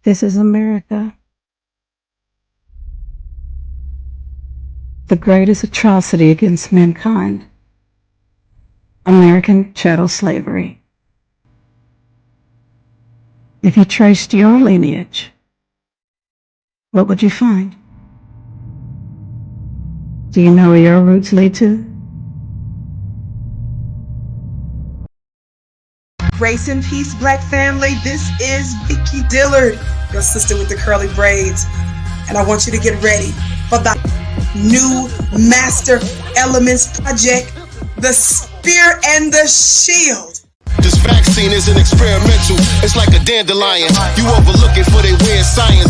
This is America. The greatest atrocity against mankind. American chattel slavery. If you traced your lineage, what would you find? Do you know where your roots lead to? Grace and peace, Black family. This is Vicky Dillard, your sister with the curly braids. And I want you to get ready for the new Master Elements project, The Spear and the Shield. This vaccine isn't experimental. It's like a dandelion. You overlook it for their weird science.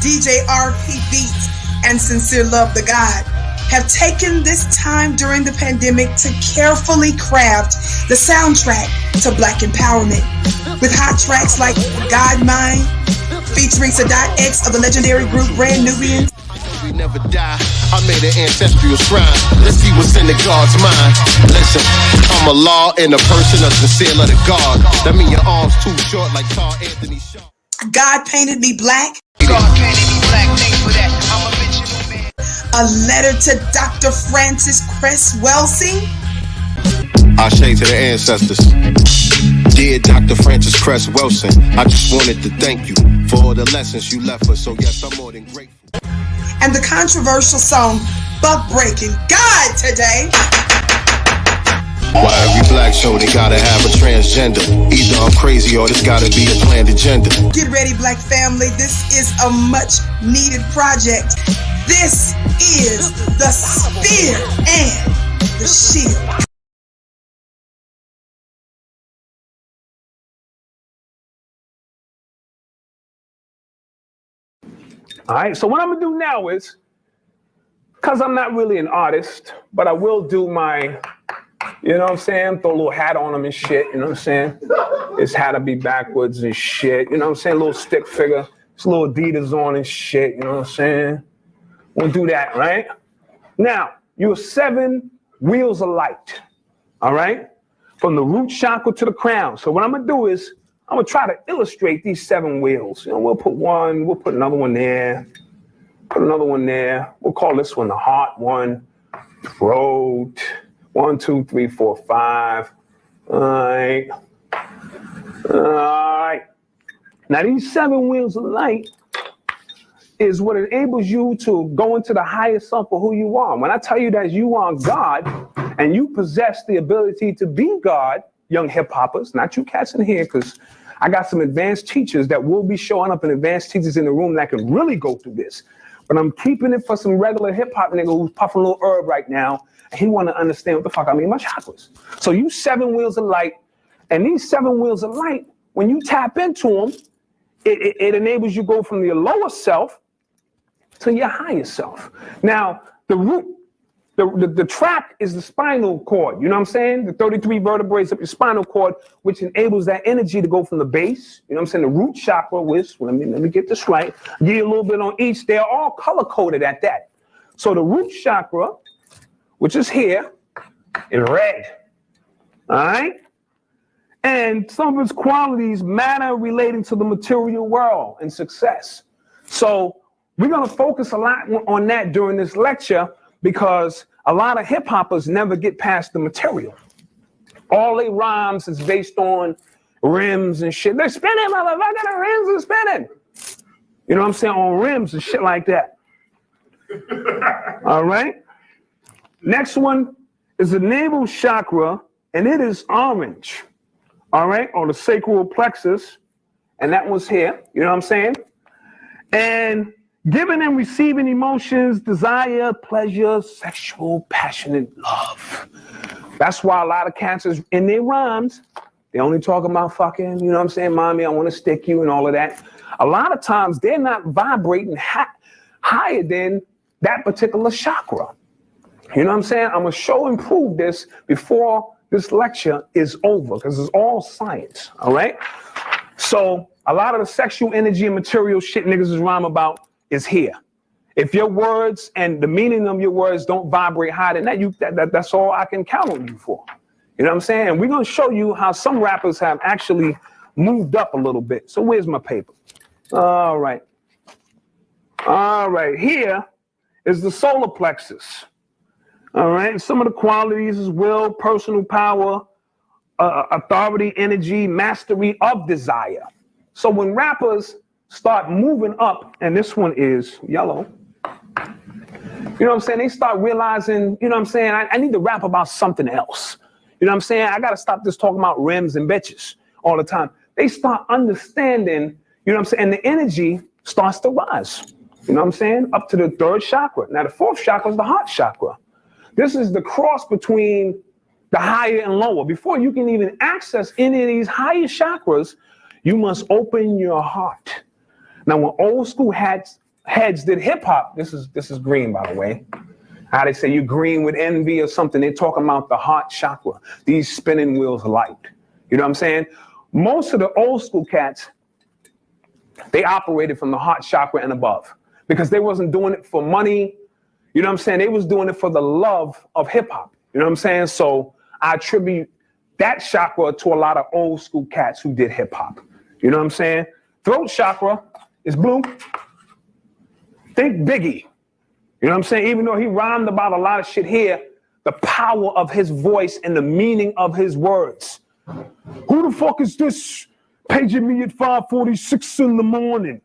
DJ RP Beats and Sincere Love the God have taken this time during the pandemic to carefully craft the soundtrack to Black empowerment with hot tracks like God Mind, featuring Sadat X of the legendary group Brand Nubians. We never die. I made an ancestral shrine. Let's see what's in the God's mind. Listen, I'm a law in the person of sincere of the God. That mean your arms too short like Carl Anthony Shaw. God painted me black. God painted me black. Thanks for that. I'm a original man. A letter to Dr. Francis Cress Welsing. I say to the ancestors. Dear Dr. Francis Cress Wilson, I just wanted to thank you for all the lessons you left us. So yes, I'm more than grateful. And the controversial song Buck Breaking God Today. Why every black show they gotta have a transgender? Either I'm crazy or this gotta be a planned agenda. Get ready, Black family. This is a much needed project. This is The Spear and the Shield. All right, so what I'm gonna do now is, because I'm not really an artist, but I will do my, you know what I'm saying, throw a little hat on them and shit, you know what I'm saying? His hat to be backwards and shit, you know what I'm saying? A little stick figure, it's a little Adidas on and shit, you know what I'm saying? We'll do that, right? Now, you're 7 wheels of light, all right? From the root chakra to the crown. So what I'm gonna do is, I'm gonna try to illustrate these 7 wheels. You know, we'll put one, we'll put another one there, put another one there. We'll call this one the heart one, throat, 1, 2, 3, 4, 5. All right. All right. Now these 7 wheels of light is what enables you to go into the higher self of who you are. When I tell you that you are God and you possess the ability to be God, young hip hoppers, not you cats in here, because I got some advanced teachers that will be showing up and advanced teachers in the room that can really go through this. But I'm keeping it for some regular hip hop nigga who's puffing a little herb right now, and he want to understand what the fuck I mean by chakras. So you 7 wheels of light, and these 7 wheels of light, when you tap into them, it enables you go from your lower self to your higher self. Now, the root, the track is the spinal cord, you know what I'm saying? The 33 vertebrae up your spinal cord, which enables that energy to go from the base, you know what I'm saying? The root chakra, which, let me get this right, give you a little bit on each. They're all color-coded at that. So the root chakra, which is here, is red, all right? And some of its qualities matter relating to the material world and success. So we're gonna focus a lot on that during this lecture, because a lot of hip hoppers never get past the material. All their rhymes is based on rims and shit. They're spinning, motherfucker, the rims are spinning. You know what I'm saying? On rims and shit like that. All right. Next one is the navel chakra, and it is orange. All right, or the sacral plexus, and that one's here. You know what I'm saying? And giving and receiving emotions, desire, pleasure, sexual, passionate love. That's why a lot of cancers in their rhymes, they only talk about fucking, you know what I'm saying, mommy, I want to stick you and all of that. A lot of times they're not vibrating higher than that particular chakra. You know what I'm saying? I'm going to show and prove this before this lecture is over, because it's all science, all right? So a lot of the sexual energy and material shit niggas is rhyme about is here. If your words and the meaning of your words don't vibrate higher than that, that's all I can count on you for. You know what I'm saying? And we're going to show you how some rappers have actually moved up a little bit. So where's my paper? All right. All right. Here is the solar plexus. All right. And some of the qualities is will, personal power, authority, energy, mastery of desire. So when rappers start moving up, and this one is yellow, you know what I'm saying? They start realizing, you know what I'm saying? I need to rap about something else. You know what I'm saying? I got to stop just talking about rims and bitches all the time. They start understanding, you know what I'm saying? And the energy starts to rise. You know what I'm saying? Up to the third chakra. Now, the fourth chakra is the heart chakra. This is the cross between the higher and lower. Before you can even access any of these higher chakras, you must open your heart. Now, when old school heads did hip hop, this is green, by the way. How they say you green with envy or something. They're talking about the heart chakra. These spinning wheels of light. You know what I'm saying? Most of the old school cats, they operated from the heart chakra and above because they wasn't doing it for money. You know what I'm saying? They was doing it for the love of hip hop. You know what I'm saying? So I attribute that chakra to a lot of old school cats who did hip hop. You know what I'm saying? Throat chakra is blue. Think Biggie. You know what I'm saying? Even though he rhymed about a lot of shit here, the power of his voice and the meaning of his words. Who the fuck is this paging me at 5:46 in the morning?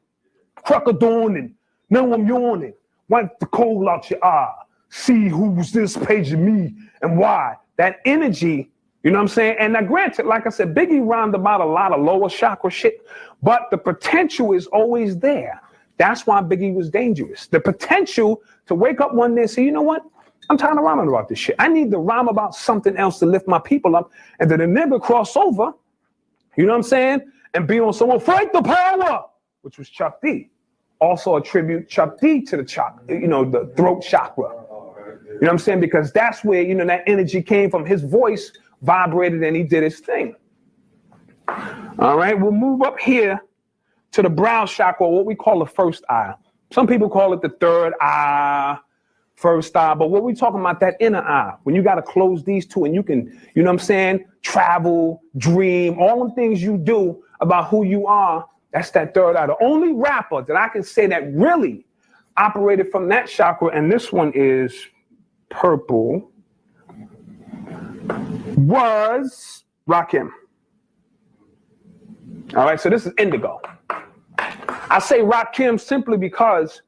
Crack of dawning. Now I'm yawning. Wipe the coal out your eye. See who's this paging me and why. That energy, you know what I'm saying? And now granted, like I said, Biggie rhymed about a lot of lower chakra shit, but the potential is always there. That's why Biggie was dangerous. The potential to wake up one day and say, you know what? I'm tired of rhyming about this shit. I need to rhyme about something else to lift my people up. And then the nigga cross over, you know what I'm saying? And be on someone, fight the power, which was Chuck D. Also attribute Chuck D to the the throat chakra. You know what I'm saying? Because that's where, you know, that energy came from. His voice vibrated and he did his thing. All right, we'll move up here to the brow chakra, what we call the first eye. Some people call it the third eye, first eye, but what we talking about, that inner eye, when you got to close these two and you can, you know what I'm saying, travel, dream, all the things you do about who you are, that's that third eye. The only rapper that I can say that really operated from that chakra, and this one is purple, was Rakim. All right, so this is indigo. I say Rakim simply because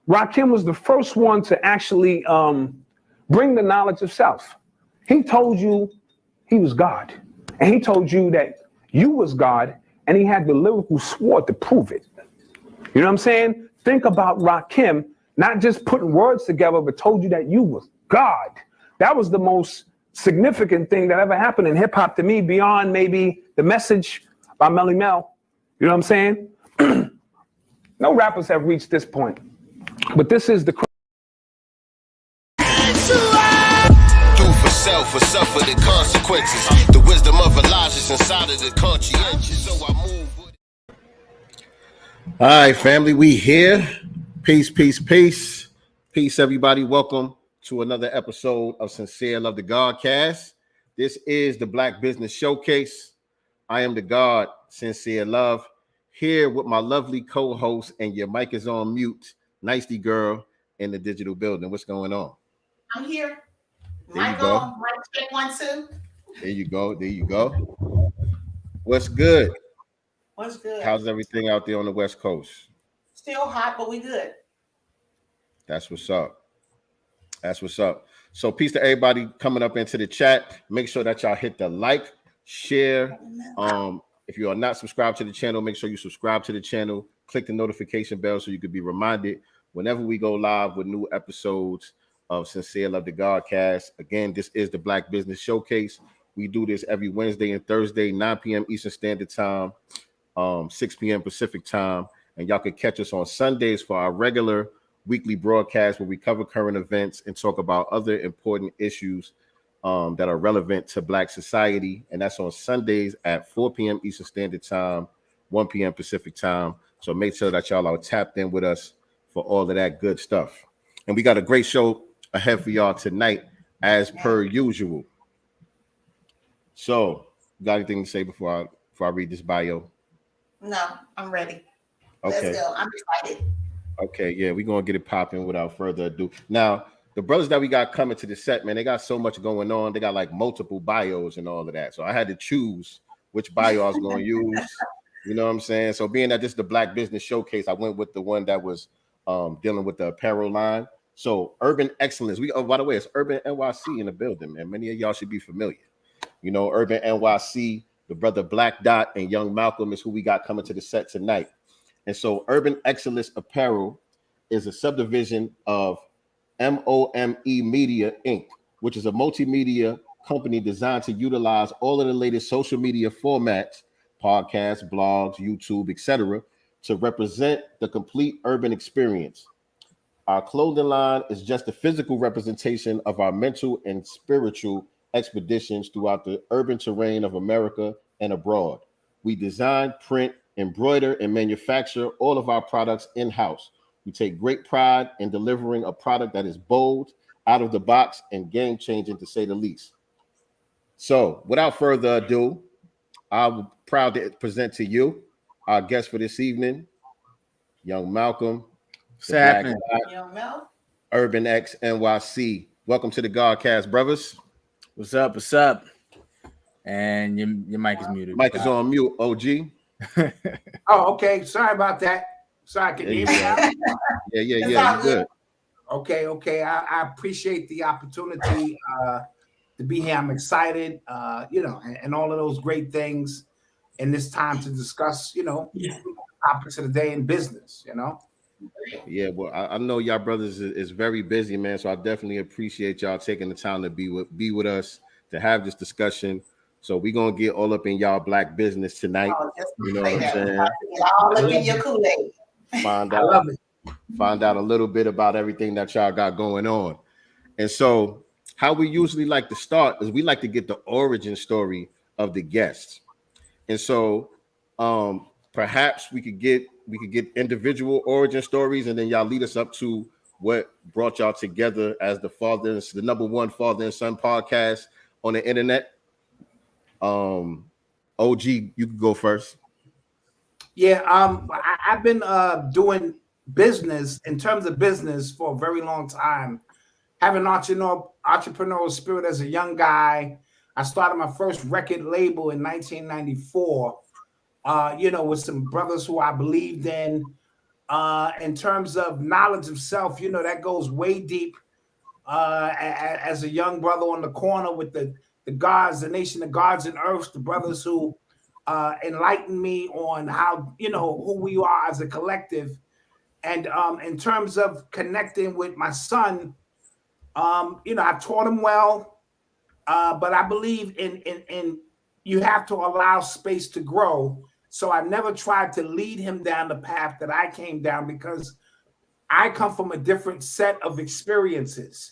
Rakim was the first one to actually bring the knowledge of self. He told you he was God, and he told you that you was God, and he had the lyrical sword to prove it. You know what I'm saying? Think about Rakim, not just putting words together, but told you that you was God. That was the most significant thing that ever happened in hip hop to me, beyond maybe The Message by Melly Mel. You know what I'm saying? No rappers have reached this point, but this is the. Do for self or suffer the consequences. The wisdom of Elijah's inside of the conscientious. So I move with it. All right, family, we here. Peace, peace, peace. Peace, everybody. Welcome to another episode of Sincere Love the Godcast. This is the Black Business Showcase. I am the God, Sincere Love, here with my lovely co-host, and your mic is on mute, nyctegur in the digital building. What's going on? I'm here. There Mic on. Mic check 1, 2. There you go. There you go. What's good? What's good? How's everything out there on the West Coast? Still hot, but we good. That's what's up. That's what's up. So peace to everybody coming up into the chat. Make sure that y'all hit the like, share. If you are not subscribed to the channel, make sure you subscribe to the channel. Click the notification bell so you could be reminded whenever we go live with new episodes of Sincere Love the Godcast. Again, this is the Black Business Showcase. We do this every Wednesday and Thursday, 9 p.m. Eastern Standard Time, 6 p.m. Pacific Time. And y'all can catch us on Sundays for our regular weekly broadcast where we cover current events and talk about other important issues that are relevant to Black society. And that's on Sundays at 4 p.m. Eastern Standard Time, 1 p.m. Pacific Time. So make sure that y'all are tapped in with us for all of that good stuff. And we got a great show ahead for y'all tonight, as per usual. So, got anything to say before I read this bio? No, I'm ready. Okay. Let's go. I'm excited. Okay, yeah, we're gonna get it popping without further ado. Now, the brothers that we got coming to the set, man, they got so much going on. They got like multiple bios and all of that. So I had to choose which bio I was gonna use. You know what I'm saying? So being that this is the Black Business Showcase, I went with the one that was dealing with the apparel line. So Urban Excellence. By the way, it's Urban NYC in the building, man. Many of y'all should be familiar. You know, Urban NYC, the brother Black Dot and Young Malcolm is who we got coming to the set tonight. And so Urban Excellence Apparel is a subdivision of MOME Media Inc., which is a multimedia company designed to utilize all of the latest social media formats, podcasts, blogs, YouTube, etc., to represent the complete urban experience. Our clothing line is just a physical representation of our mental and spiritual expeditions throughout the urban terrain of America and abroad. We design, print, embroider, and manufacture all of our products in-house. We take great pride in delivering a product that is bold, out of the box, and game-changing, to say the least. So, without further ado, I'm proud to present to you our guest for this evening, Young Malcolm, What's happening? Young Mel. Urban X NYC. Welcome to the GodCast, brothers. What's up? What's up? And your mic is muted. Mic is on mute, OG. Oh, okay. Sorry about that. Sorry, can you hear me now? Yeah, It's you all good. Okay. I appreciate the opportunity to be here. I'm excited, and all of those great things in this time to discuss, topics of the day in business, Yeah, well, I know y'all brothers is very busy, man. So I definitely appreciate y'all taking the time to be with us to have this discussion. So we're gonna get all up in y'all Black business tonight. You know what I'm saying? All up in your Kool-Aid. I love it. Find out a little bit about everything that y'all got going on. And so how we usually like to start is we like to get the origin story of the guests. And so perhaps we could get individual origin stories, and then y'all lead us up to what brought y'all together as the number one father and son podcast on the internet. OG, you can go first. Yeah, I've been doing business in terms of business for a very long time. Having entrepreneurial spirit as a young guy. I started my first record label in 1994. With some brothers who I believed in terms of knowledge of self, that goes way deep. As a young brother on the corner with the gods, the nation of gods and earths, the brothers who enlightened me on how, who we are as a collective. And in terms of connecting with my son, I taught him well, but I believe in you have to allow space to grow. So I never tried to lead him down the path that I came down, because I come from a different set of experiences.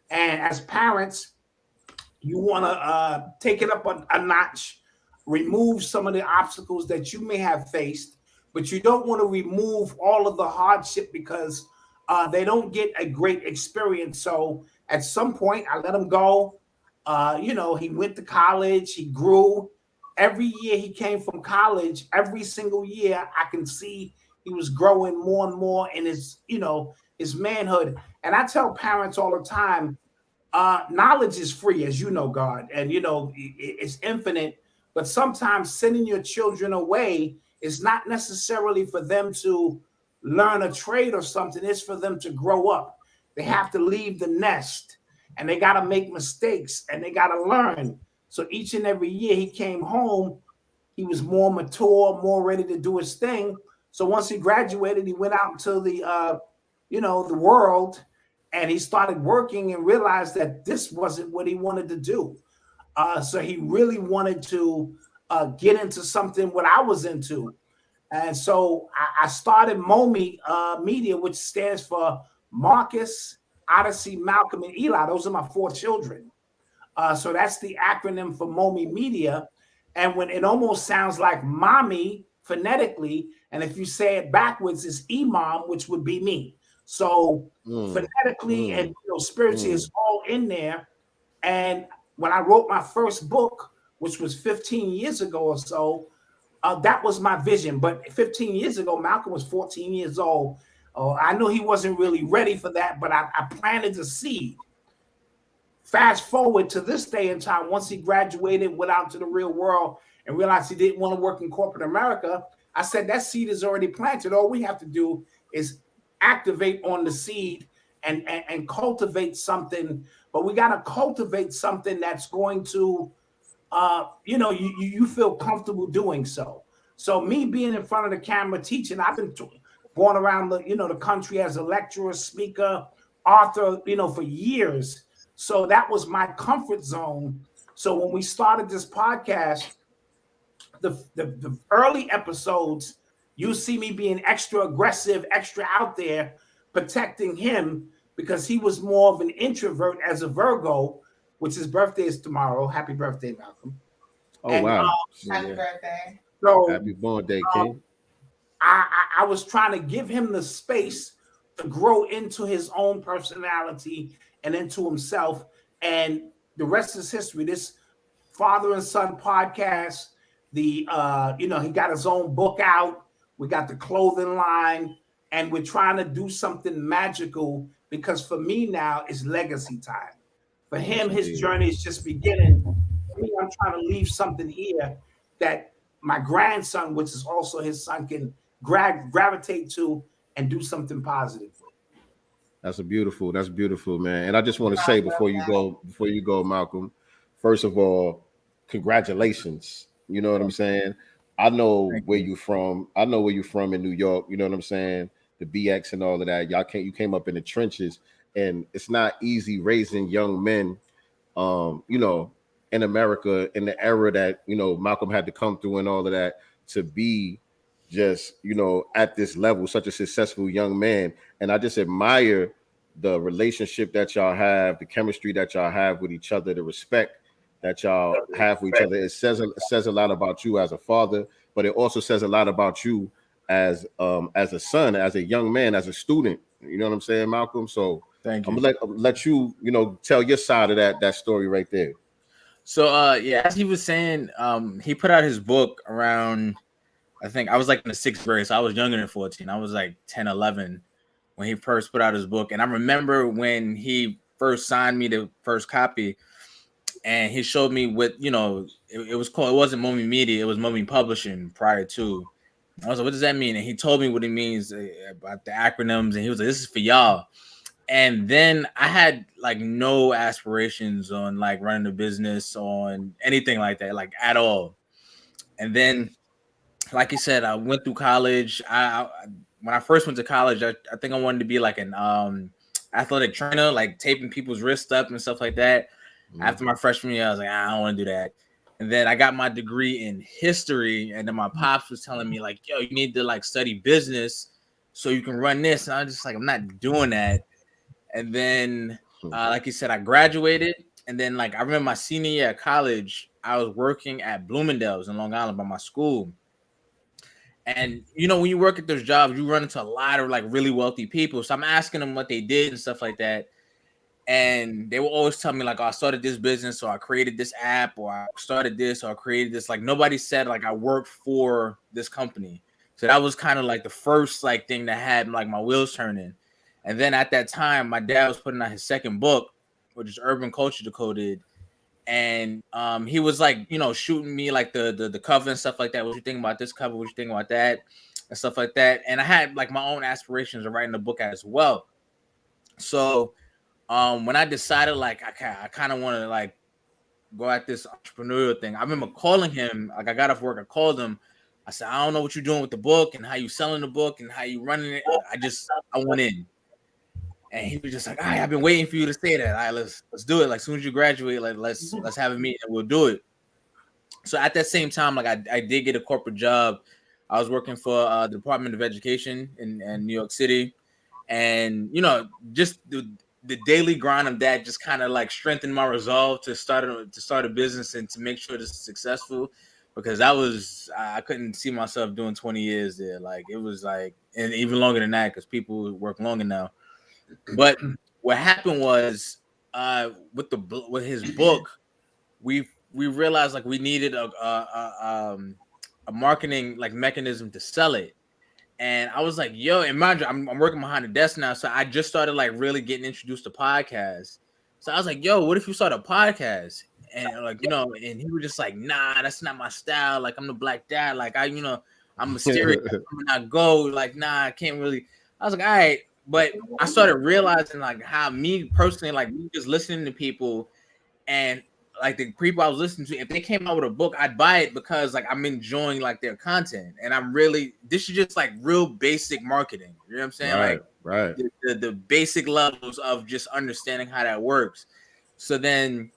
And as parents, you want to take it up a notch, remove some of the obstacles that you may have faced, but you don't want to remove all of the hardship, because they don't get a great experience. So at some point, I let him go. He went to college, he grew. Every year he came from college, every single year, I can see he was growing more and more in his manhood. And I tell parents all the time, knowledge is free, as you know, God, and it's infinite. But sometimes sending your children away is not necessarily for them to learn a trade or something. It's for them to grow up. They have to leave the nest, and they got to make mistakes, and they got to learn. So each and every year he came home, he was more mature, more ready to do his thing. So once he graduated, he went out into the world, and he started working and realized that this wasn't what he wanted to do. So he really wanted to get into something what I was into. And so I started MOME Media, which stands for Marcus, Odyssey, Malcolm, and Eli. Those are my 4 children. So that's the acronym for MOME Media. And when it almost sounds like mommy phonetically, and if you say it backwards, it's Imam, which would be me. So phonetically and spiritually, it's all in there. And when I wrote my first book, which was 15 years ago or so, that was my vision. But 15 years ago, Malcolm was 14 years old. I knew he wasn't really ready for that, but I planted the seed. Fast forward to this day and time, once he graduated, went out to the real world, and realized he didn't want to work in corporate America, I said that seed is already planted. All we have to do is activate on the seed and cultivate something. But we got to cultivate something that's going to, you feel comfortable doing so. So me being in front of the camera teaching, I've been going around the country as a lecturer, speaker, author, for years. So that was my comfort zone. So when we started this podcast, the early episodes, you see me being extra aggressive, extra out there, protecting him because he was more of an introvert as a Virgo, which his birthday is tomorrow. Happy birthday, Malcolm. Oh, wow. Happy birthday. So Happy born day, King. I was trying to give him the space to grow into his own personality and into himself. And the rest is history. This father and son podcast, he got his own book out. We got the clothing line, and we're trying to do something magical because for me now it's legacy time. For him, his journey is just beginning. For me, I'm trying to leave something here that my grandson, which is also his son, can gravitate to and do something positive. That's beautiful, man. And I just want to say before you go, Malcolm, first of all, congratulations. You know what I'm saying? I know where you're from. I know where you're from in New York. You know what I'm saying? The BX and all of that. You came up in the trenches, and it's not easy raising young men, in America in the era that, Malcolm had to come through and all of that to be just, at this level, such a successful young man. And I just admire the relationship that y'all have, the chemistry that y'all have with each other, the respect that y'all have with each other. It says a lot about you as a father, but it also says a lot about you as a son, as a young man, as a student. You know what I'm saying, Malcolm? So thank you. I'm gonna let you, tell your side of that story right there. So as he was saying, he put out his book around, I think I was like in the 6th grade, so I was younger than 14. I was like 10, 11 when he first put out his book. And I remember when he first signed me the first copy, and he showed me what, it was called, it wasn't Momi Media, it was Momi Publishing prior to. I was like, what does that mean? And he told me what it means about the acronyms, and he was like, this is for y'all. And then I had like no aspirations on like running a business, on anything like that, like at all. And then, like you said, I went through college. When I first went to college, I think I wanted to be like an athletic trainer, like taping people's wrists up and stuff like that. After my freshman year, I was like, I don't want to do that. And then I got my degree in history, and then my pops was telling me like, yo, you need to like study business so you can run this. And I was just like, I'm not doing that. And then, like you said, I graduated. And then like, I remember my senior year at college, I was working at Bloomingdale's in Long Island by my school. And, when you work at those jobs, you run into a lot of like really wealthy people. So I'm asking them what they did and stuff like that. And they will always tell me like, oh, I started this business, or I created this app, or I started this, or I created this. Like nobody said like I worked for this company. So that was kind of like the first like thing that had like my wheels turning. And then at that time, my dad was putting out his second book, which is Urban Culture Decoded. And he was like, shooting me like the cover and stuff like that. What you think about this cover? What you think about that? And stuff like that. And I had like my own aspirations of writing the book as well. So when I decided like I kind of want to like go at this entrepreneurial thing, I remember calling him. Like I got off work, I called him. I said, I don't know what you're doing with the book and how you selling the book and how you running it. I went in. And he was just like, all right, I've been waiting for you to say that. All right, let's do it. Like, as soon as you graduate, like, let's have a meeting and we'll do it. So at that same time, like, I did get a corporate job. I was working for the Department of Education in New York City. And, just the daily grind of that just kind of, like, strengthened my resolve to start a business and to make sure this is successful. Because I couldn't see myself doing 20 years there. Like, it was, like, and even longer than that because people work longer now. But what happened was with his book, we realized like we needed a a marketing like mechanism to sell it. And I was like, yo, and mind you, I'm working behind the desk now. So I just started like really getting introduced to podcasts. So I was like, yo, what if you start a podcast? And like, you know, and he was just like, nah, that's not my style. Like, I'm the black dad. Like, I'm mysterious. I'm not go. Like, nah, I can't really. I was like, all right. But I started realizing like how me personally, like me just listening to people and like the people I was listening to, if they came out with a book, I'd buy it because like I'm enjoying like their content, and this is just like real basic marketing. You know what I'm saying? Right. The basic levels of just understanding how that works. So then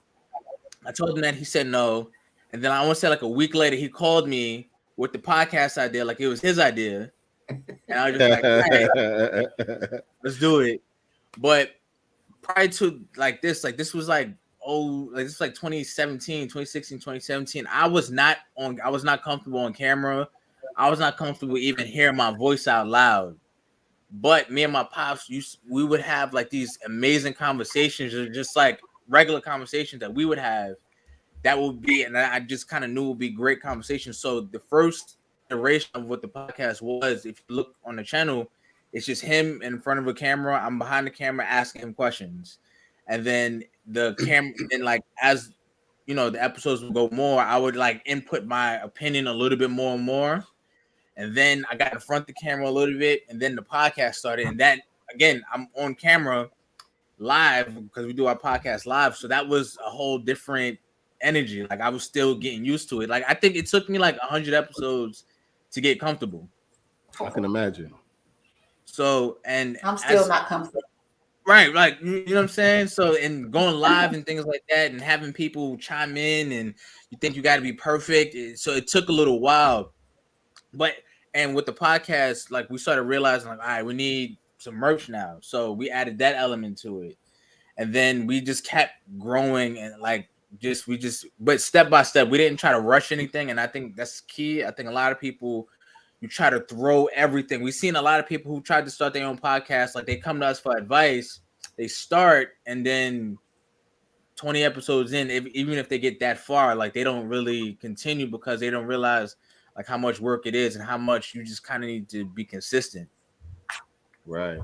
I told him that, he said no, and then I want to say like a week later he called me with the podcast idea, like it was his idea, and I was just like, all right, let's do it. But prior to like this was like. This was like 2016, 2017. I was not comfortable on camera. I was not comfortable even hearing my voice out loud. But me and my pops, we would have like these amazing conversations, or just like regular conversations that we would have. That would be, and I just kind of knew it would be great conversations. So the first iteration of what the podcast was, if you look on the channel, it's just him in front of a camera. I'm behind the camera asking him questions. And then the camera, and like as you know, the episodes would go more, I would like input my opinion a little bit more and more. And then I got in front of the camera a little bit, and then the podcast started. And that again, I'm on camera live because we do our podcast live. So that was a whole different energy. Like I was still getting used to it. Like I think it took me like 100 episodes to get comfortable. I can imagine. So, and I'm still not comfortable. Right, like you know what I'm saying. So, and going live and things like that, and having people chime in, and you think you got to be perfect. So it took a little while, but and with the podcast, like we started realizing, like, all right, we need some merch now. So we added that element to it, and then we just kept growing and like but step by step, we didn't try to rush anything, and I think that's key. I think a lot of people. You try to throw everything. We've seen a lot of people who tried to start their own podcast. Like they come to us for advice. They start, and then 20 episodes in, even if they get that far, like they don't really continue because they don't realize like how much work it is and how much you just kind of need to be consistent. Right.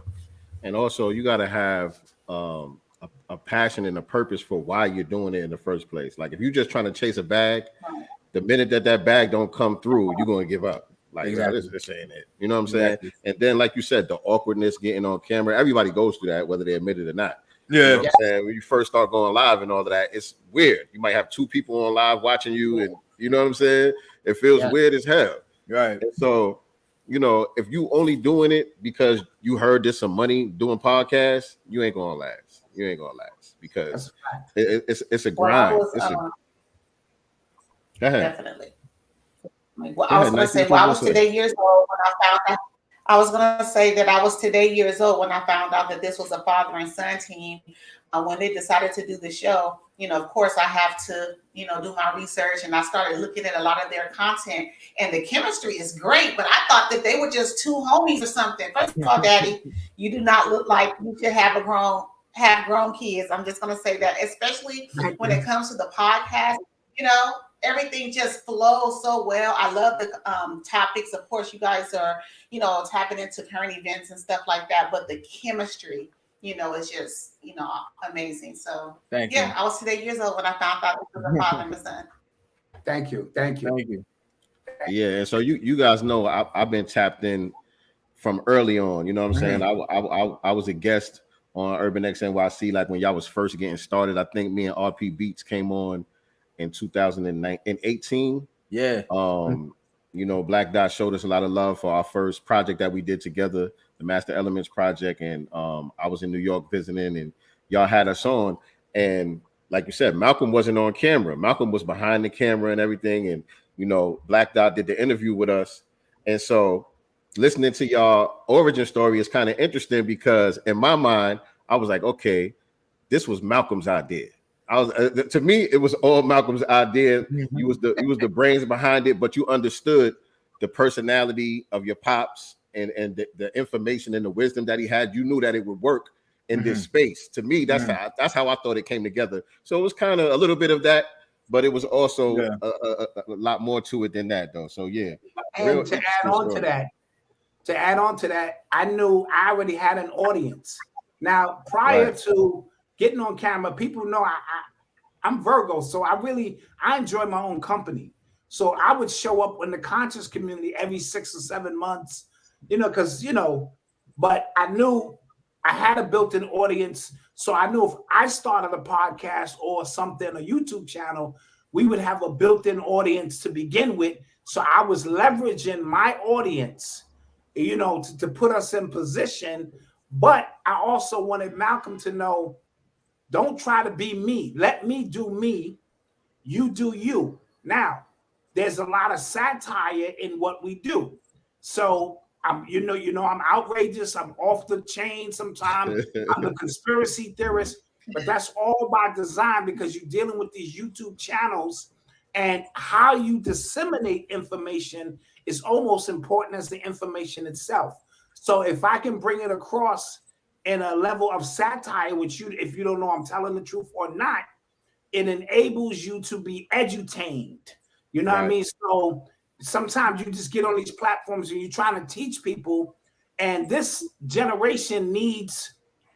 And also you got to have a passion and a purpose for why you're doing it in the first place. Like if you're just trying to chase a bag, the minute that bag don't come through, you're going to give up. Like, exactly. This ain't it. You know what I'm saying? Exactly. And then, like you said, the awkwardness getting on camera, everybody goes through that, whether they admit it or not. Yeah. You know what I'm saying? When you first start going live and all of that, it's weird. You might have two people on live watching you, and you know what I'm saying? It feels weird as hell. Right. And so, you know, if you only doing it because you heard there's some money doing podcasts, you ain't going to last. You ain't going to last because it's a grind. Go ahead. Definitely. Well, I was going to say, I was today years old when I found out. I was going to say that I was today years old when I found out that this was a father and son team. When they decided to do the show, you know, of course, I have to, you know, do my research, and I started looking at a lot of their content, and the chemistry is great. But I thought that they were just two homies or something. First of all, Daddy, you do not look like you should have grown kids. I'm just going to say that, especially when it comes to the podcast, you know. Everything just flows so well. I love the topics. Of course, you guys are, you know, tapping into current events and stuff like that. But the chemistry, you know, is just, you know, amazing. So, Thank you. I was today years old when I found out it was a father and a son. Thank you. Yeah, and so you guys know I've been tapped in from early on. You know what I'm saying? I was a guest on Urban X NYC, like when y'all was first getting started. I think me and RP Beats came on in 2018. Yeah. You know, Black Dot showed us a lot of love for our first project that we did together, the Master Elements project. And I was in New York visiting, and y'all had us on. And like you said, Malcolm wasn't on camera. Malcolm was behind the camera and everything. And, you know, Black Dot did the interview with us. And so listening to y'all origin story is kind of interesting because in my mind, I was like, okay, this was Malcolm's idea. To me, it was all Malcolm's idea. He was the brains behind it, but you understood the personality of your pops and the information and the wisdom that he had. You knew that it would work in this space. To me, that's how I thought it came together. So it was kind of a little bit of that, but it was also a lot more to it than that, though. So yeah. And to add on to that, I knew I already had an audience. Now, prior to getting on camera, people know I'm Virgo, so I enjoy my own company. So I would show up in the conscious community every 6 or 7 months, because but I knew I had a built-in audience. So I knew if I started a podcast or something, a YouTube channel, we would have a built-in audience to begin with. So I was leveraging my audience, to put us in position. But I also wanted Malcolm to know, don't try to be me. Let me do me. You do you. Now, there's a lot of satire in what we do. So I'm outrageous. I'm off the chain sometimes. I'm a conspiracy theorist, but that's all by design because you're dealing with these YouTube channels, and how you disseminate information is almost important as the information itself. So if I can bring it across in a level of satire, which if you don't know I'm telling the truth or not, it enables you to be edutained. You know what I mean? So sometimes you just get on these platforms and you're trying to teach people, and this generation need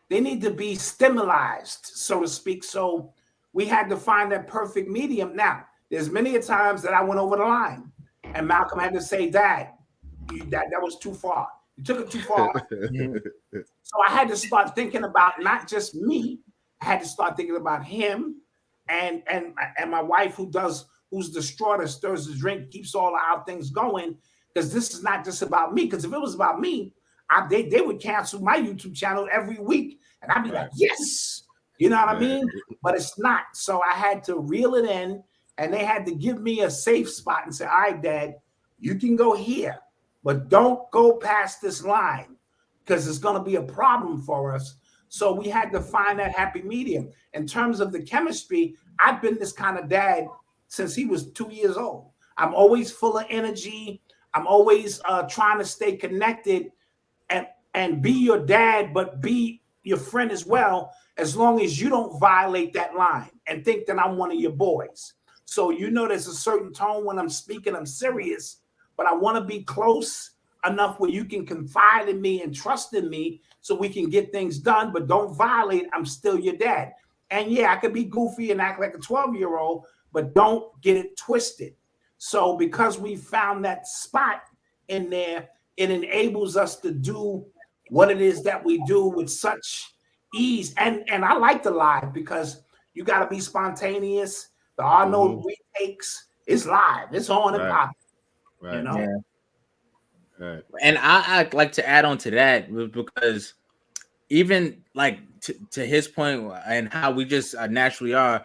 to be stimulated, so to speak. So we had to find that perfect medium. Now, there's many a times that I went over the line, and Malcolm had to say, "Dad, that was too far. You took it too far." So I had to start thinking about not just me. I had to start thinking about him and my wife, who's distraught and stirs the drink, keeps all our things going, because this is not just about me. Because if it was about me, they would cancel my YouTube channel every week, and I'd be like, yes, you know what I mean? But it's not. So I had to reel it in, and they had to give me a safe spot and say, all right, Dad, you can go here, but don't go past this line, because it's going to be a problem for us. So we had to find that happy medium. In terms of the chemistry, I've been this kind of dad since he was 2 years old. I'm always full of energy. I'm always trying to stay connected and be your dad, but be your friend as well, as long as you don't violate that line and think that I'm one of your boys. So there's a certain tone when I'm speaking, I'm serious, but I want to be close enough where you can confide in me and trust in me so we can get things done, but don't violate. I'm still your dad. And yeah, I could be goofy and act like a 12-year-old, but don't get it twisted. So because we found that spot in there, it enables us to do what it is that we do with such ease. And I like the live because you got to be spontaneous. There are no retakes. It's live. It's on and popping. Right. Yeah. Right. And I like to add on to that, because even like to his point and how we just naturally are,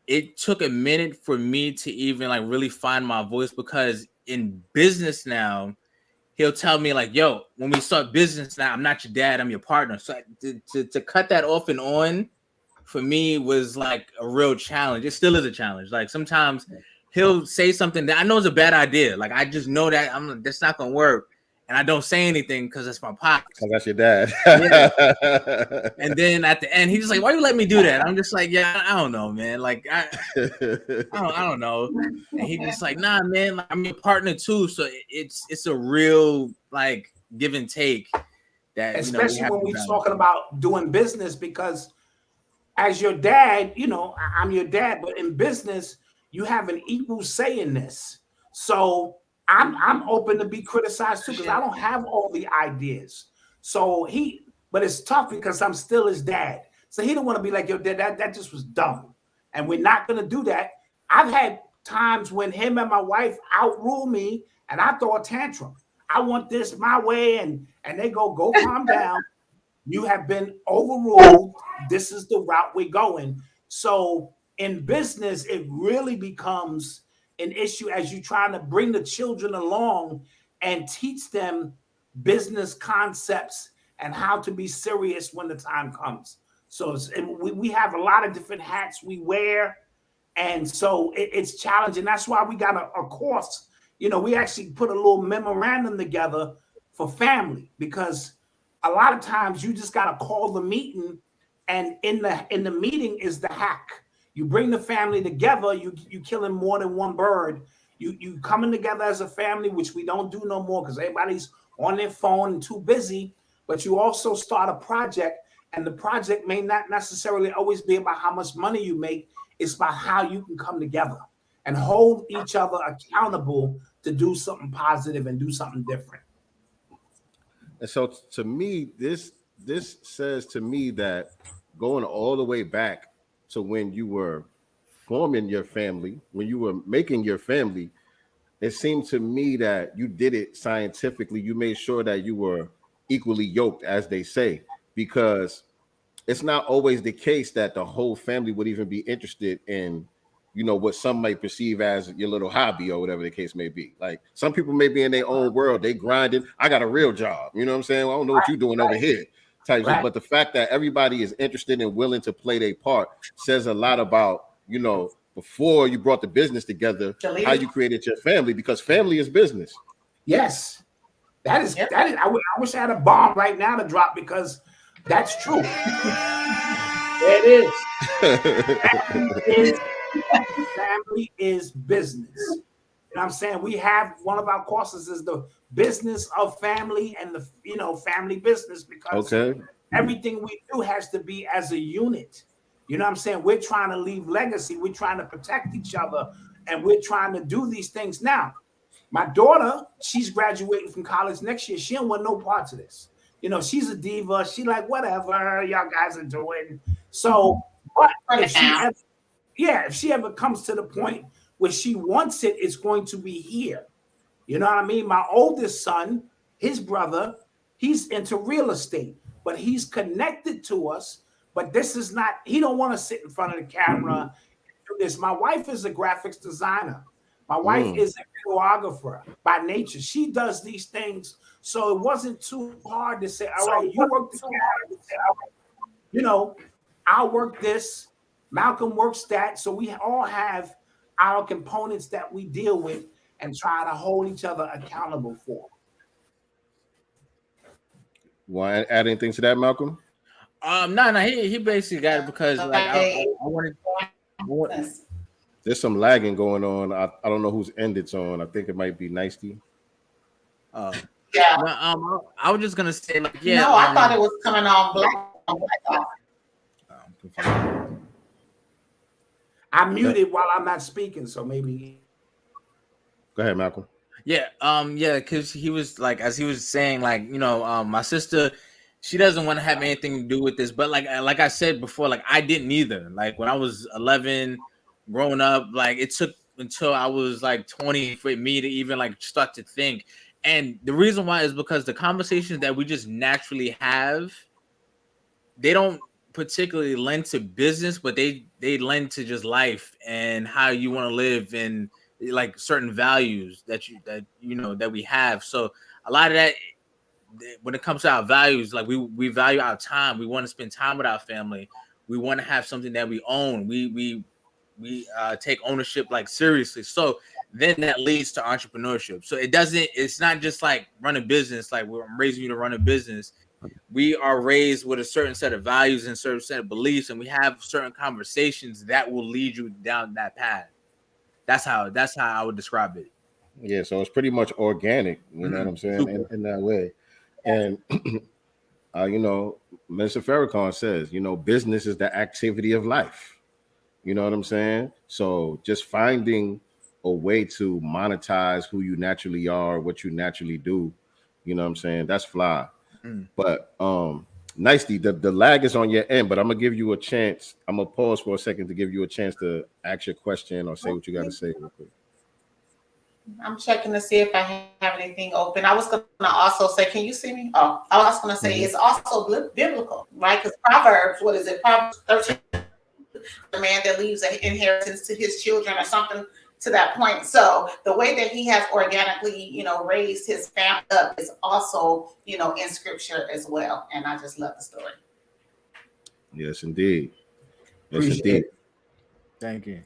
it took a minute for me to even like really find my voice, because in business now, he'll tell me like, yo, when we start business now, I'm not your dad, I'm your partner. So to cut that off and on for me was like a real challenge. It still is a challenge. Like sometimes he'll say something that I know is a bad idea. Like I just know that that's not gonna work. And I don't say anything because it's my pops. Because that's your dad. Yeah. And then at the end, he's just like, why you let me do that? I'm just like, yeah, I don't know, man. Like, I don't know. And he's just like, nah, man, like, I'm your partner too. So it's a real like give and take. That especially when we're talking about doing business, because as your dad, I'm your dad, but in business, you have an equal say in this. So I'm open to be criticized too, because I don't have all the ideas. So but it's tough because I'm still his dad. So he don't want to be like, yo, dad, that just was dumb. And we're not going to do that. I've had times when him and my wife outrule me and I throw a tantrum. I want this my way. And they go calm down. You have been overruled. This is the route we're going. So in business, it really becomes an issue as you're trying to bring the children along and teach them business concepts and how to be serious when the time comes. So we have a lot of different hats we wear. And so it's challenging. That's why we got a course. We actually put a little memorandum together for family, because a lot of times you just got to call the meeting, and in the meeting is the hack. You bring the family together, you killing more than one bird. You coming together as a family, which we don't do no more because everybody's on their phone and too busy. But you also start a project, and the project may not necessarily always be about how much money you make. It's about how you can come together and hold each other accountable to do something positive and do something different. And so to me, this says to me that going all the way back to when you were forming your family, when you were making your family, it seemed to me that you did it scientifically. You made sure that you were equally yoked, as they say, because it's not always the case that the whole family would even be interested in, you know, what some might perceive as your little hobby or whatever the case may be. Like some people may be in their own world, they grinding. I got a real job, you know what I'm saying? Well, I don't know what you're doing over here. Type shit. But the fact that everybody is interested and willing to play their part says a lot about, you know, before you brought the business together, how you created your family, because family is business. Yes, that is. I wish I had a bomb right now to drop, because that's true. It is. Family is business. You know what I'm saying? We have one of our courses is the business of family and the, you know, family business, because everything we do has to be as a unit. You know what I'm saying? We're trying to leave legacy. We're trying to protect each other, and we're trying to do these things now. My daughter, she's graduating from college next year. She don't want no parts of this. You know, she's a diva. She like, whatever y'all guys are doing. So, but if she ever comes to the point where she wants it, it's going to be here. You know what I mean? My oldest son, his brother, he's into real estate, but he's connected to us. But this is not, he don't want to sit in front of the camera and do this. My wife is a graphics designer. My wife is a choreographer by nature. She does these things. So it wasn't too hard to say, all right, you work together. You know, I'll work this. Malcolm works that. So we all have our components that we deal with and try to hold each other accountable for. Want to add anything to that, Malcolm? No, he basically got it, because like I wanted. There's some lagging going on. I don't know whose end it's on. I think it might be nyctegur. Yeah. No, I was just gonna say, like, No, I thought it was coming on black. I'm muted while I'm not speaking, so maybe. Go ahead, Malcolm. Yeah, because he was like, as he was saying, like, you know, my sister, she doesn't want to have anything to do with this, but like I said before, like I didn't either. Like when I was 11, growing up, like it took until I was like 20 for me to even like start to think. And the reason why is because the conversations that we just naturally have, they don't particularly lend to business, but they lend to just life and how you want to live, and like certain values that we have. So a lot of that, when it comes to our values, like we value our time. We want to spend time with our family. We want to have something that we own. We take ownership like seriously. So then that leads to entrepreneurship. So it's not just like run a business, like I'm raising you to run a business. We are raised with a certain set of values and a certain set of beliefs, and we have certain conversations that will lead you down that path. That's how I would describe it. Yeah, so it's pretty much organic, you know what I'm saying, in that way. And you know, Mr. Farrakhan says, you know, business is the activity of life. You know what I'm saying? So just finding a way to monetize who you naturally are, what you naturally do, you know what I'm saying? That's fly. But nyctegur, the lag is on your end, but I'm gonna give you a chance. I'm gonna pause for a second to give you a chance to ask your question or say what you got to say real quick. I'm checking to see if I have anything open. I was going to also say, can you see me? Oh, I was going to say it's also biblical, right? Because Proverbs, what is it? Proverbs 13, the man that leaves an inheritance to his children or something to that point. So the way that he has organically, you know, raised his family up is also, you know, in scripture as well. And I just love the story. Yes, indeed. Yes, indeed. Thank you.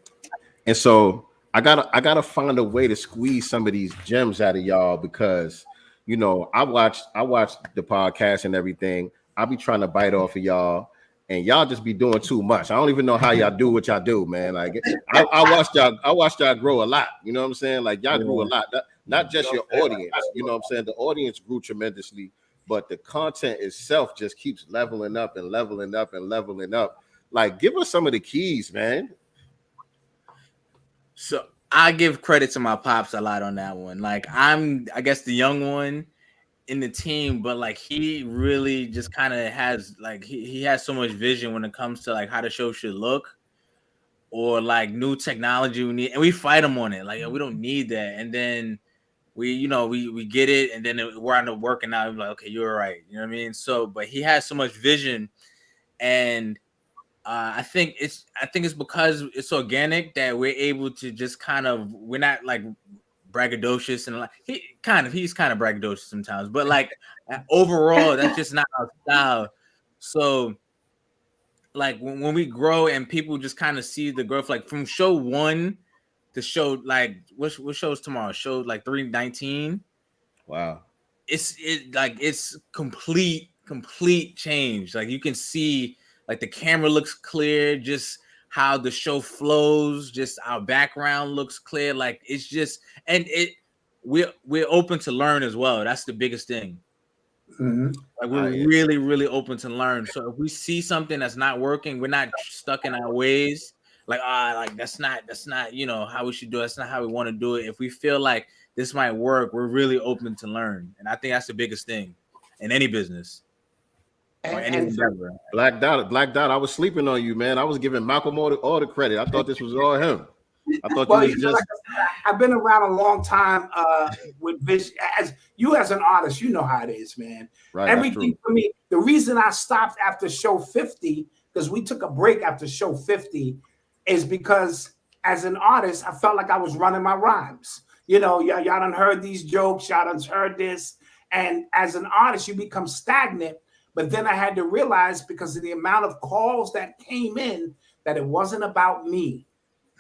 And so I gotta find a way to squeeze some of these gems out of y'all, because you know I watch the podcast and everything. I'll be trying to bite off of y'all, and y'all just be doing too much. I don't even know how y'all do what y'all do, man. Like I watched y'all grow a lot. You know what I'm saying? Like y'all grew a lot. Not just your audience. You know what I'm saying? The audience grew tremendously, but the content itself just keeps leveling up and leveling up and leveling up. Like, give us some of the keys, man. So I give credit to my pops a lot on that one. Like, I guess the young one in the team, but like he really just kind of has like he has so much vision when it comes to like how the show should look or like new technology we need, and we fight him on it. Like, we don't need that, and then we get it, and then we're on the working out. We're like, okay, you're right. You know what I mean? So, but he has so much vision, and I think it's because it's organic that we're able to just we're not like braggadocious, and like he's kind of braggadocious sometimes, but like overall that's just not our style. So like when we grow and people just kind of see the growth, like from show 1 to show like what show's tomorrow, show like 319. Wow. It's complete change. Like you can see like the camera looks clear, just how the show flows, just our background looks clear. Like it's just, and we're open to learn as well. That's the biggest thing. Mm-hmm. Like we're really open to learn. So if we see something that's not working, we're not stuck in our ways. Like like that's not how we should do it. That's not how we want to do it. If we feel like this might work, we're really open to learn, and I think that's the biggest thing in any business. Black Dot, I was sleeping on you, man. I was giving Malcolm all the credit. I thought this was all him. I thought you was just. Like I've been around a long time with vision. As an artist, you know how it is, man. Right. Everything for me. The reason I stopped after show 50, because we took a break after show 50, is because as an artist, I felt like I was running my rhymes. You know, y'all done heard these jokes, y'all done heard this, and as an artist, you become stagnant. But then I had to realize, because of the amount of calls that came in, that it wasn't about me.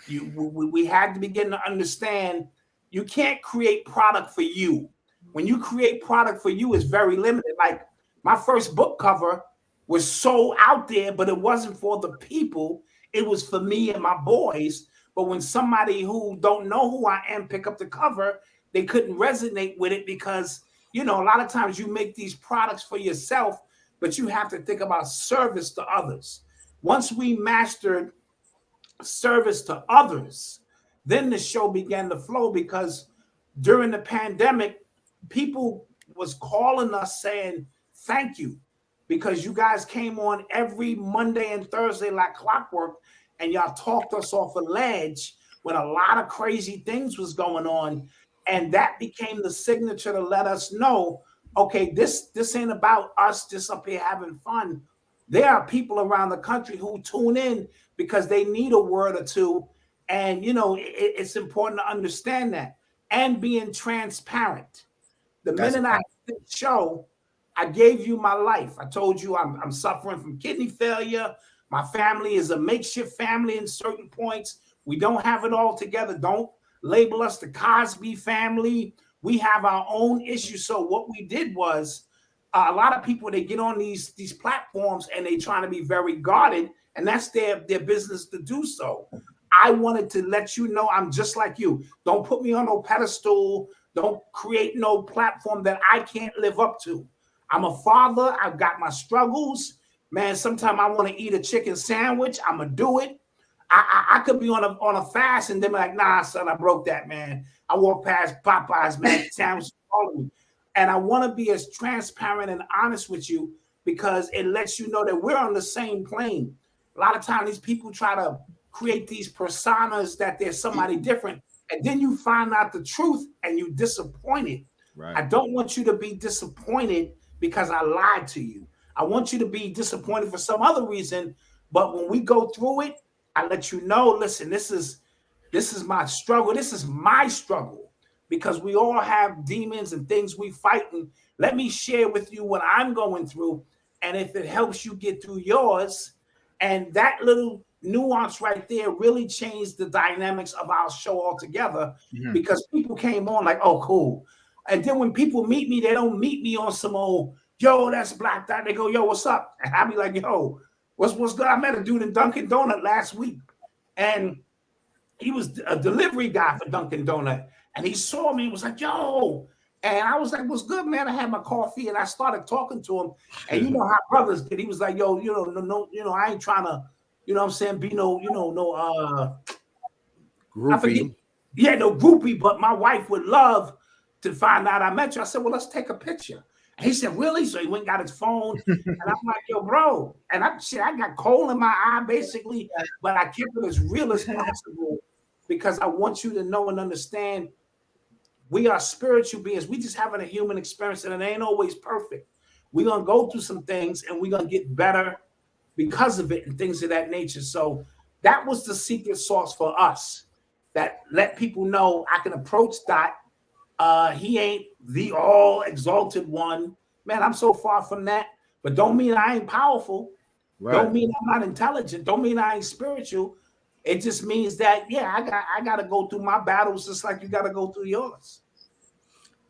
We had to begin to understand you can't create product for you. When you create product for you, it's very limited. Like my first book cover was so out there, but it wasn't for the people. It was for me and my boys. But when somebody who don't know who I am pick up the cover, they couldn't resonate with it because, you know, a lot of times you make these products for yourself, but you have to think about service to others. Once we mastered service to others, then the show began to flow, because during the pandemic, people was calling us saying, thank you, because you guys came on every Monday and Thursday like clockwork, and y'all talked us off a ledge when a lot of crazy things was going on. And that became the signature to let us know, okay, this ain't about us just up here having fun. There are people around the country who tune in because they need a word or two. And, you know, it's important to understand that. And being transparent. The minute I did the show, I gave you my life. I told you I'm suffering from kidney failure. My family is a makeshift family in certain points. We don't have it all together. Don't label us the Cosby family. We have our own issues. So what we did was, a lot of people, they get on these platforms and they trying to be very guarded, and that's their business to do so. I wanted to let you know I'm just like you. Don't put me on no pedestal. Don't create no platform that I can't live up to. I'm a father. I've got my struggles. Man, sometimes I want to eat a chicken sandwich. I'm going to do it. I could be on a fast and then be like, nah, son, I broke that, man. I walk past Popeyes, man, sandwich calling me. And I want to be as transparent and honest with you, because it lets you know that we're on the same plane. A lot of times these people try to create these personas that there's somebody different, and then you find out the truth and you're disappointed. Right. I don't want you to be disappointed because I lied to you. I want you to be disappointed for some other reason. But when we go through it, I let you know, listen, this is my struggle. This is my struggle, because we all have demons and things we fight. And let me share with you what I'm going through. And if it helps you get through yours, and that little nuance right there really changed the dynamics of our show altogether, because people came on like, oh, cool. And then when people meet me, they don't meet me on some old, yo, that's Black Dot. They go, yo, what's up? And I'll be like, yo, What's good? I met a dude in Dunkin' Donut last week, and he was a delivery guy for Dunkin' Donut, and he saw me and was like, yo. And I was like, what's good, man? I had my coffee, and I started talking to him. And you know how brothers did. He was like, yo, I ain't trying to, be no groupie. I forget. Yeah, no groupie, but my wife would love to find out I met you. I said, well, let's take a picture. And he said, really? So he went and got his phone. And I'm like, yo, bro. And I got coal in my eye, basically, but I kept it as real as possible because I want you to know and understand we are spiritual beings. We just having a human experience, and it ain't always perfect. We're going to go through some things, and we're going to get better because of it and things of that nature. So that was the secret sauce for us that let people know I can approach Dot. He ain't the all exalted one. Man, I'm so far from that. But don't mean I ain't powerful. Right. Don't mean I'm not intelligent. Don't mean I ain't spiritual. It just means that, I got to go through my battles just like you got to go through yours.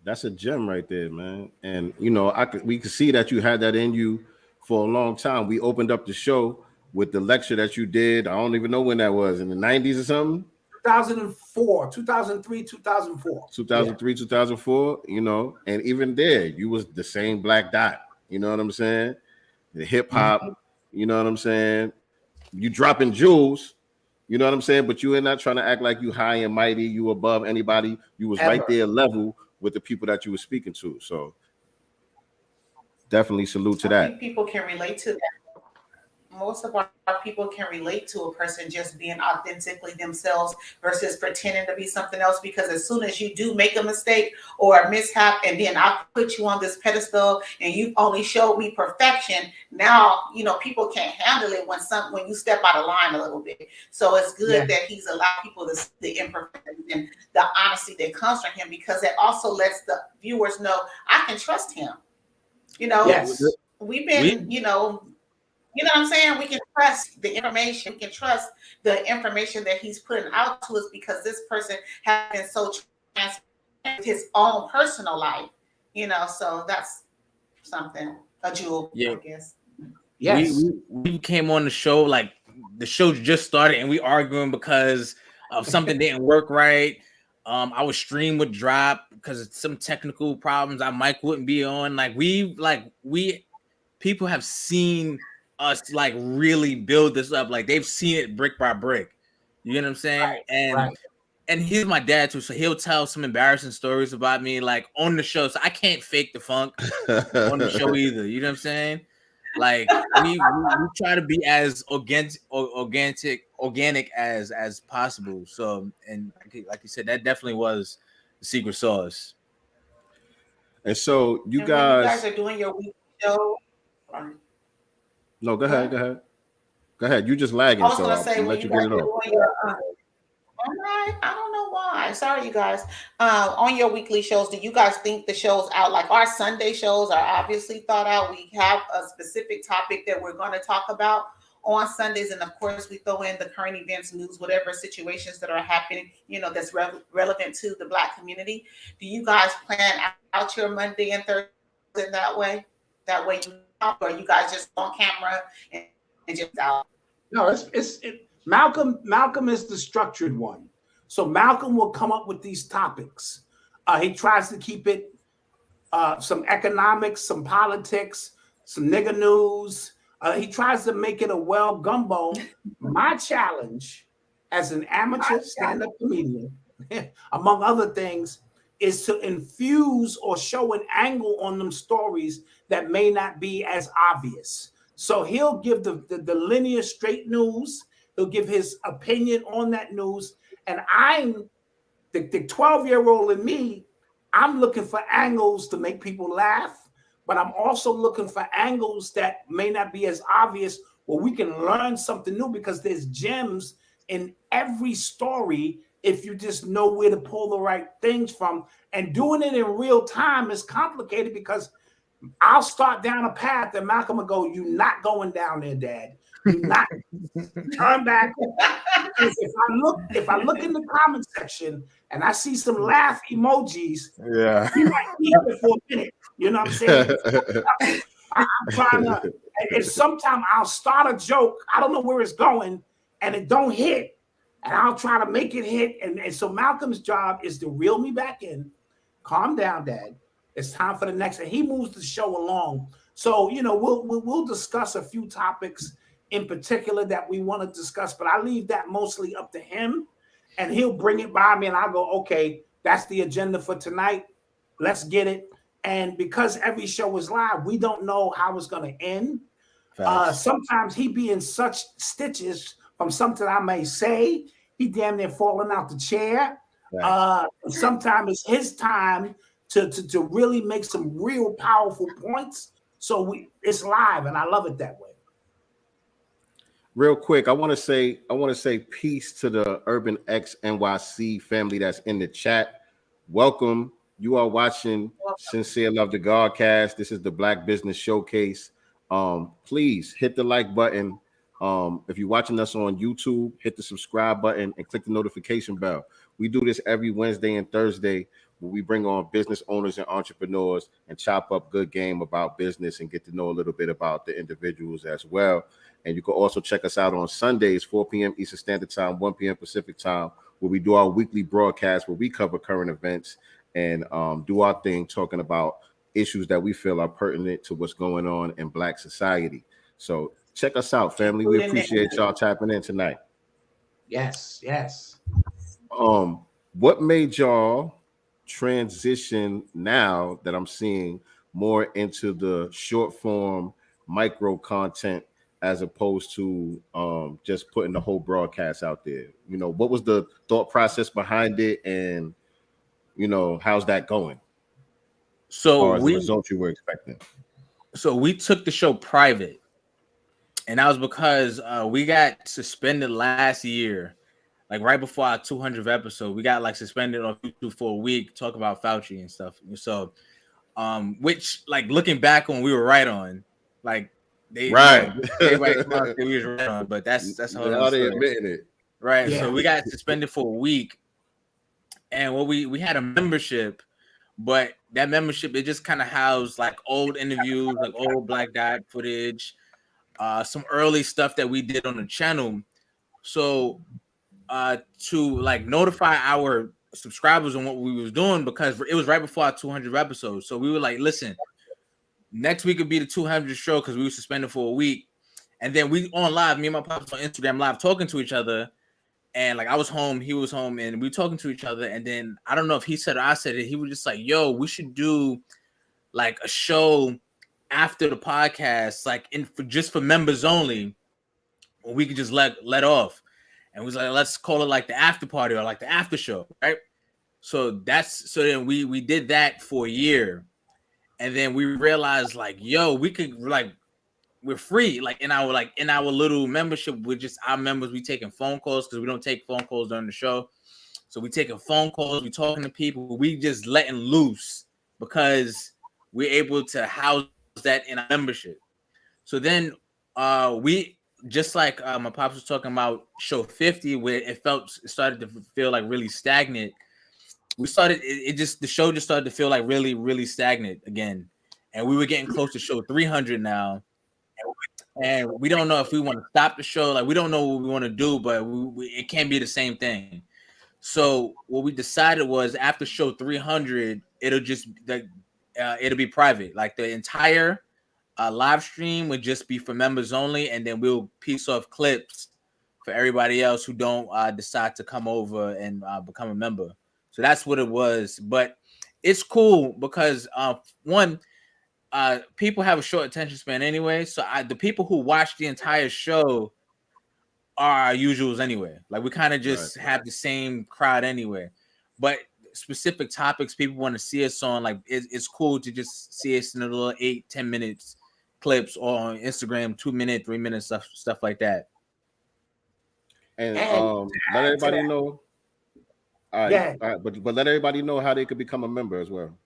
That's a gem right there, man. And, we could see that you had that in you for a long time. We opened up the show with the lecture that you did. I don't even know when that was, in the 90s or something? 2004, 2003, 2004. 2003, 2004, and even there, you was the same Black Dot. You know what I'm saying? The hip hop, you know what I'm saying? You dropping jewels. You know what I'm saying? But you ain't not trying to act like you high and mighty, you above anybody. You was right there level with the people that you were speaking to. So definitely salute to that. I think people can relate to that. Most of our people can relate to a person just being authentically themselves versus pretending to be something else, because as soon as you do make a mistake or a mishap, and then I put you on this pedestal and you only showed me perfection, now people can't handle it when you step out of line a little bit. So it's good that he's allowed people to see the imperfections and the honesty that comes from him, because it also lets the viewers know I can trust him. We've been, you know what I'm saying? We can trust the information. We can trust the information that he's putting out to us, because this person has been so transparent with his own personal life, so that's something, a jewel, I guess. Yes. We came on the show, like the show just started, and we arguing because of something didn't work right. Our stream would drop because of some technical problems. Our mic wouldn't be on. People have seen us really build this up. Like they've seen it brick by brick. You know what I'm saying? And he's my dad too, so he'll tell some embarrassing stories about me on the show. So I can't fake the funk on the show either. You know what I'm saying? We try to be as organic as possible. So, and like you said, that definitely was the secret sauce. And so you guys are doing your weekly show. No, go ahead. Go ahead. You just lagging, so I'll let you get it on. I don't know why. Sorry, you guys. On your weekly shows, do you guys think the shows out? Like our Sunday shows are obviously thought out. We have a specific topic that we're going to talk about on Sundays, and of course, we throw in the current events, news, whatever situations that are happening, that's relevant to the Black community. Do you guys plan out your Monday and Thursday that way? That way you talk, or you guys just on camera and just out? No, Malcolm is the structured one. So Malcolm will come up with these topics. He tries to keep it some economics, some politics, some nigga news. He tries to make it a gumbo. My challenge as an amateur stand-up comedian, among other things, is to infuse or show an angle on them stories that may not be as obvious. So he'll give the linear straight news. He'll give his opinion on that news. And I'm the 12-year-old in me, I'm looking for angles to make people laugh, but I'm also looking for angles that may not be as obvious where we can learn something new, because there's gems in every story if you just know where to pull the right things from. And doing it in real time is complicated, because I'll start down a path and Malcolm will go, "You're not going down there, Dad. You're not." Turn back. If I look in the comment section and I see some laugh emojis, you might keep it for a minute. You know what I'm saying? I'm trying to. And sometimes I'll start a joke. I don't know where it's going, and it don't hit. And I'll try to make it hit. And so Malcolm's job is to reel me back in. Calm down, Dad. It's time for the next. And he moves the show along. So we'll discuss a few topics in particular that we want to discuss, but I leave that mostly up to him, and he'll bring it by me, and I'll go, okay, that's the agenda for tonight. Let's get it. And because every show is live, we don't know how it's going to end. Sometimes he be in such stitches from something I may say, he damn near falling out the chair. Sometimes it's his time to really make some real powerful points. So it's live, and I love it that way. Real quick, I want to say peace to the Urban X NYC family that's in the chat. Welcome. You are watching Sincere Love the Godcast. This is the Black Business Showcase. Please hit the like button. If you're watching us on YouTube, hit the subscribe button and click the notification bell. We do this every Wednesday and Thursday, where we bring on business owners and entrepreneurs and chop up good game about business and get to know a little bit about the individuals as well. And you can also check us out on Sundays, 4 p.m. Eastern Standard Time, 1 p.m. Pacific Time, where we do our weekly broadcast where we cover current events and do our thing, talking about issues that we feel are pertinent to what's going on in Black society. So check us out, family. We appreciate y'all tapping in tonight. Yes. What made y'all transition now that I'm seeing more into the short form micro content as opposed to just putting the whole broadcast out there? What was the thought process behind it, and how's that going? So the results you were expecting. So we took the show private, and that was because we got suspended last year. Like right before our 200th episode, we got suspended on YouTube for a week, talk about Fauci and stuff. So, which looking back when we were right on, everybody come out, we was right on, but that's how they admitting it, right? Yeah. So we got suspended for a week, and we had a membership, but that membership, it just kind of housed old interviews, old Black Dot footage, some early stuff that we did on the channel. So to notify our subscribers on what we was doing, because it was right before our 200th episode. So we were listen, next week would be the 200th show because we were suspended for a week. And then we on live, me and my pops on Instagram live talking to each other. And I was home, he was home, and we talking to each other. And then I don't know if he said or I said it. He was just yo, we should do a show after the podcast, just for members only, where we could just let off. And we was let's call it the after party or the after show, right? So then we did that for a year, and then we realized yo, we could we're free in our little membership. We're just our members. We taking phone calls because we don't take phone calls during the show, so we taking phone calls. We talking to people. We just letting loose because we're able to house that in our membership. So then we. Just my pops was talking about show 50, where it started to feel really stagnant. We started the show just started to feel really, really stagnant again, and we were getting close to show 300 now, and we don't know if we want to stop the show. We don't know what we want to do, but it can't be the same thing. So what we decided was after show 300, it'll just it'll be private, the entire live stream would just be for members only, and then we'll piece off clips for everybody else who don't decide to come over and become a member. So that's what it was. But it's cool because people have a short attention span anyway. So the people who watch the entire show are our usuals anyway. We kind of just have the same crowd anyway. But specific topics people want to see us on, it's cool to just see us in a little 8-10 minutes clips, or on Instagram 2-minute, 3-minute stuff like that. And let everybody know. All right, but let everybody know how they could become a member as well.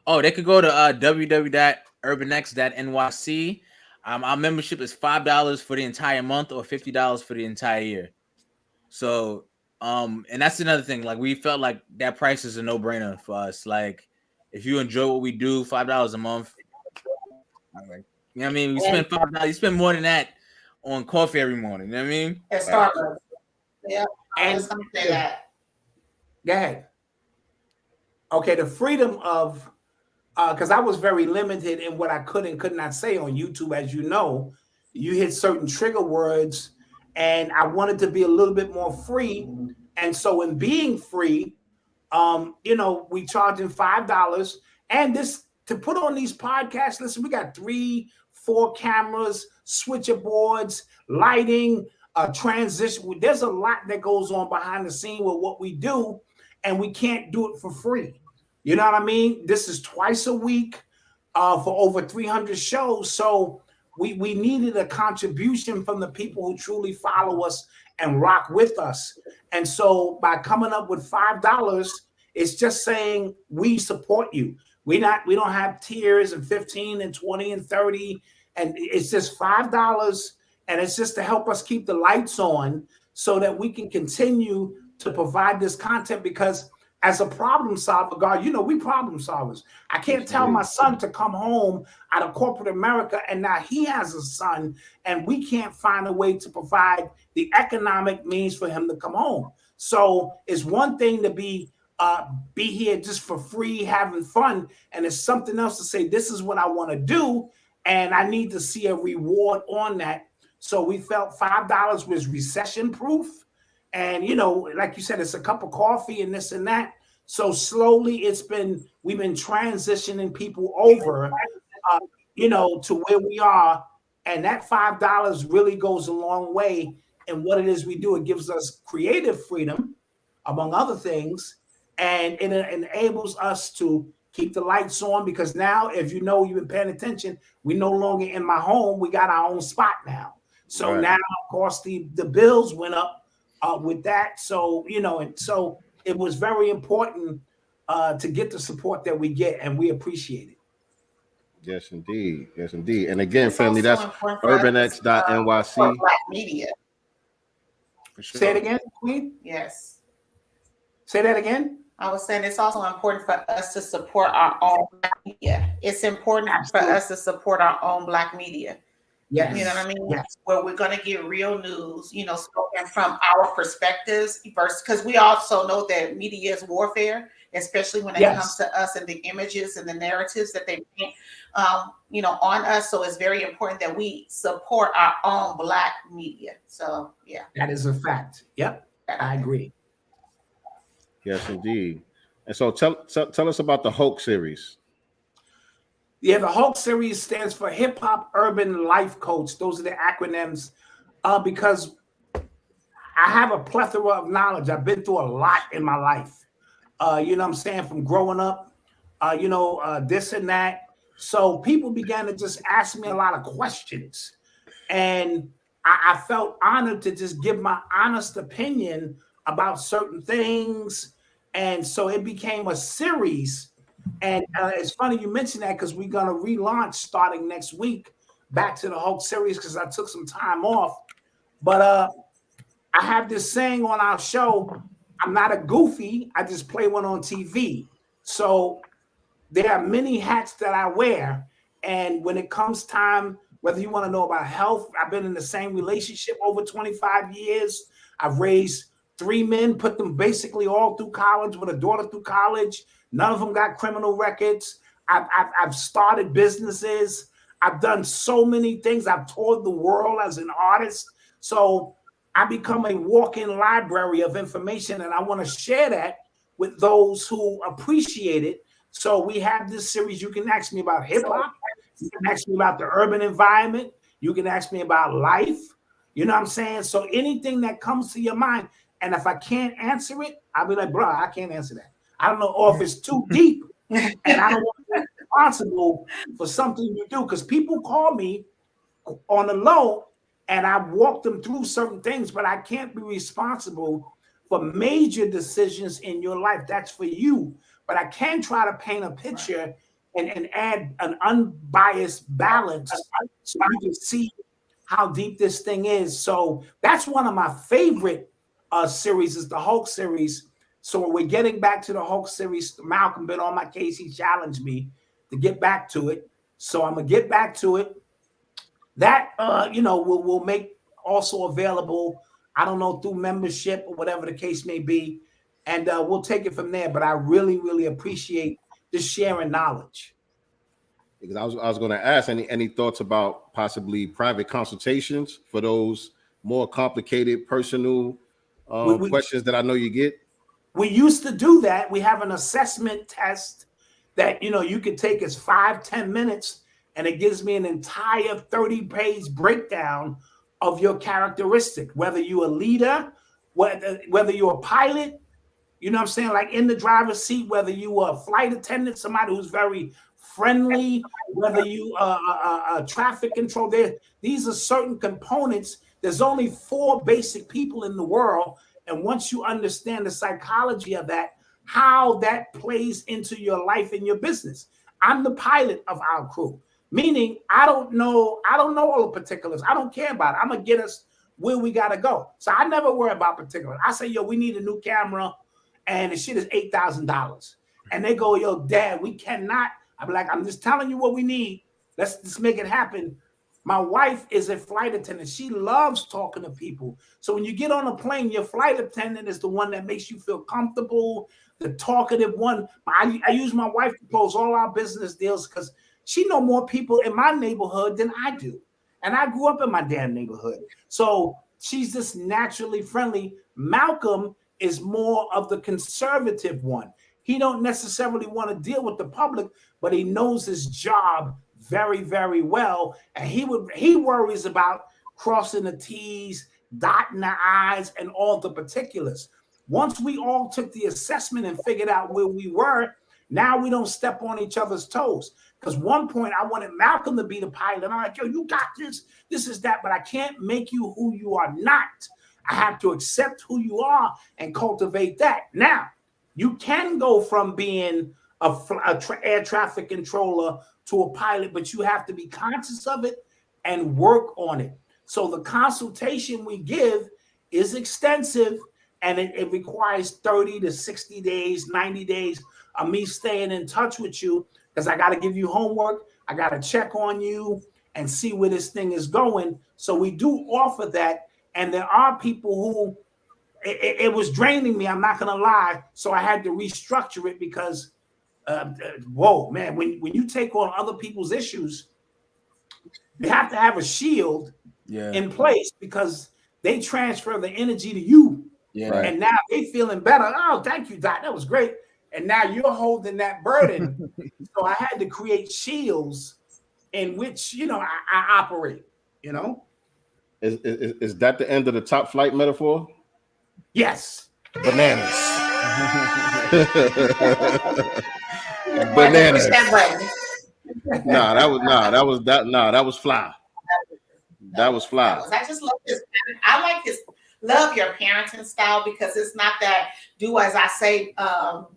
Oh, they could go to www.urbanx.nyc. Our membership is $5 for the entire month or $50 for the entire year. So and that's another thing. We felt that price is a no-brainer for us. If you enjoy what we do, $5 a month, Like, you know what I mean? You spend $5, you spend more than that on coffee every morning. You know what I mean? At Starbucks. Yeah, I was gonna say that. Go ahead. Okay, the freedom of because I was very limited in what I could and could not say on YouTube, as you know. You hit certain trigger words, and I wanted to be a little bit more free. And so, in being free, you know, we charging $5, and this to put on these podcasts. Listen, we got 3, 4 cameras, switcher boards, lighting, transition. There's a lot that goes on behind the scene with what we do, and we can't do it for free. You know what I mean? This is twice a week for over 300 shows. So we needed a contribution from the people who truly follow us and rock with us. And so by coming up with $5, it's just saying we support you. We don't have tiers and 15 and 20 and 30. And it's just $5. And it's just to help us keep the lights on so that we can continue to provide this content, because as a problem solver, God, you know, we problem solvers. I can't tell my son to come home out of corporate America and now he has a son and we can't find a way to provide the economic means for him to come home. So it's one thing to be here just for free, having fun. And it's something else to say, this is what I want to do. And I need to see a reward on that. So we felt $5 was recession proof. And, you know, like you said, it's a cup of coffee and this and that. So slowly we've been transitioning people over, you know, to where we are. And that $5 really goes a long way in what it is we do. It gives us creative freedom, among other things. And it enables us to keep the lights on, because now, if you know, you've been paying attention, we no longer in my home. We got our own spot now. So now, of course, the bills went up with that. So, you know, and so it was very important to get the support that we get, and we appreciate it. Yes, indeed. Yes, indeed. And again, family, that's urbanx.nyc. Black media. Sure. Say it again, Queen? Yes. Say that again? I was saying it's also important for us to support our own Black media. It's important for us to support our own Black media. Yes. You know what I mean? Yes. Where we're going to get real news, you know, spoken from our perspectives, versus, because we also know that media is warfare, especially when it comes to us and the images and the narratives that they paint, you know, on us. So it's very important that we support our own Black media. So, yeah. That is a fact. Yep. I agree. Yes, indeed. And so tell us about the Hope series. Yeah, the Hulk series stands for Hip Hop Urban Life Coach. Those are the acronyms, because I have a plethora of knowledge. I've been through a lot in my life. You know what I'm saying? From growing up, you know, this and that. So people began to just ask me a lot of questions. And I felt honored to just give my honest opinion about certain things. And so it became a series. And it's funny you mentioned that, because we're going to relaunch starting next week back to the Hulk series, because I took some time off. But I have this saying on our show, I'm not a goofy, I just play one on TV. So there are many hats that I wear. And when it comes time, whether you want to know about health, I've been in the same relationship over 25 years. I've raised 3 men, put them basically all through college, with a daughter through college. None of them got criminal records. I've started businesses. I've done so many things. I've toured the world as an artist. So I become a walk-in library of information, and I want to share that with those who appreciate it. So we have this series. You can ask me about hip-hop. You can ask me about the urban environment. You can ask me about life. You know what I'm saying? So anything that comes to your mind, and if I can't answer it, I'll be like, bro, I can't answer that. I don't know, or if it's too deep, and I don't want to be responsible for something you do, because people call me on the low, and I walk them through certain things, but I can't be responsible for major decisions in your life. That's for you. But I can try to paint a picture and add an unbiased balance so you can see how deep this thing is. So that's one of my favorite series, is the Hulk series. So when we're getting back to the Hulk series, Malcolm been on my case. He challenged me to get back to it. So I'm gonna get back to it. That we'll make also available. I don't know, through membership or whatever the case may be, and we'll take it from there. But I really, really appreciate the sharing knowledge. Because I was going to ask any thoughts about possibly private consultations for those more complicated personal questions that I know you get. We used to do that. We have an assessment test that you can take as 5-10 minutes, and it gives me an entire 30-page breakdown of your characteristic, whether you're a leader, whether you're a pilot, you know what I'm saying, like in the driver's seat, whether you are a flight attendant, somebody who's very friendly, whether you are a traffic control. These are certain components. There's only 4 basic people in the world, and once you understand the psychology of that, how that plays into your life and your business. I'm the pilot of our crew, meaning I don't know all the particulars. I don't care about it. I'm gonna get us where we gotta go. So I never worry about particulars. I say, yo, we need a new camera, and the shit is $8,000. And they go, yo, Dad, we cannot. I'm like, I'm just telling you what we need. Let's just make it happen. My wife is a flight attendant. She loves talking to people. So when you get on a plane, your flight attendant is the one that makes you feel comfortable, the talkative one. I use my wife to close all our business deals because she know more people in my neighborhood than I do. And I grew up in my damn neighborhood. So she's just naturally friendly. Malcolm is more of the conservative one. He don't necessarily want to deal with the public, but he knows his job very, very well. And he worries about crossing the T's, dotting the I's, and all the particulars. Once we all took the assessment and figured out where we were, now we don't step on each other's toes. Because one point I wanted Malcolm to be the pilot. I'm like, yo, you got this. This is that, but I can't make you who you are not. I have to accept who you are and cultivate that. Now, you can go from being air traffic controller to a pilot, but you have to be conscious of it and work on it. So the consultation we give is extensive, and it requires 30 to 60 days, 90 days of me staying in touch with you, because I got to give you homework. I got to check on you and see where this thing is going. So we do offer that. And there are people who it was draining me. I'm not going to lie. So I had to restructure it because, whoa, man, when you take on other people's issues, you have to have a shield in place because they transfer the energy to you. Yeah. Right. And now they feeling better. Oh, thank you, Doc. That was great. And now you're holding that burden. So I had to create shields in which, I operate, Is that the end of the top flight metaphor? Yes. Bananas. Bananas. That was fly. That was fly. I just love this. I like his love your parenting style because it's not that do as I say, not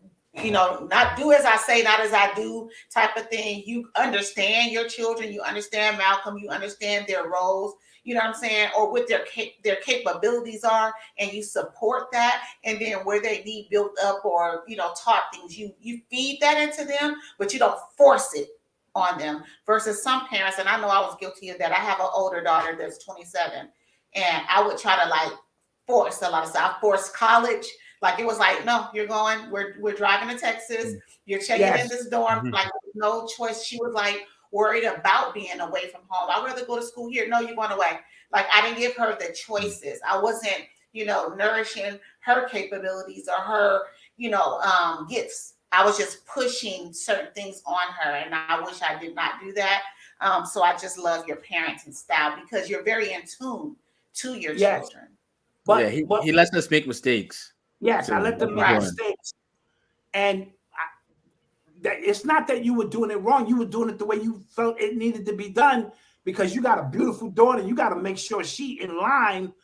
do as I say, not as I do type of thing. You understand your children. You understand Malcolm. You understand their roles. You know what I'm saying? Or what their capabilities are, and you support that. And then where they need built up or, taught things, you feed that into them, but you don't force it on them. Versus some parents, and I know I was guilty of that. I have an older daughter that's 27, and I would try to force a lot of stuff. I forced college. It was like, no, you're going, we're driving to Texas. You're checking in this dorm. No choice. She was worried about being away from home. I'd rather go to school here. No, you're going away. I didn't give her the choices. I wasn't, nourishing her capabilities or her, gifts. I was just pushing certain things on her. And I wish I did not do that. So I just love your parenting style because you're very in tune to your children. But he lets us make mistakes. Yes, I let them make mistakes. And it's not that you were doing it wrong. You were doing it the way you felt it needed to be done because you got a beautiful daughter. You got to make sure she in line.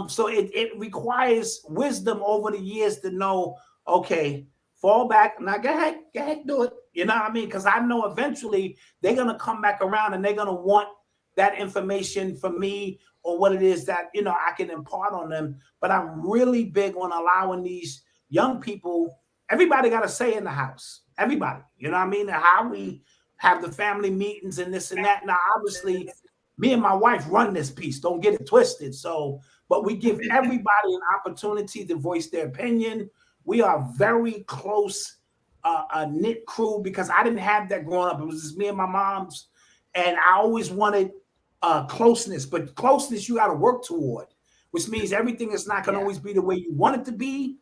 So it requires wisdom over the years to know, okay, fall back. Now go ahead, do it. You know what I mean? Because I know eventually they're going to come back around and they're going to want that information from me or what it is that, I can impart on them. But I'm really big on allowing these young people, everybody got a say in the house. Everybody, you know what I mean? have the family meetings and this and that. Now, obviously, me and my wife run this piece. Don't get it twisted. So, but we give everybody an opportunity to voice their opinion. We are very close, a knit crew, because I didn't have that growing up. It was just me and my mom's, and I always wanted closeness. But closeness you got to work toward, which means everything is not going to always be the way you want it to be.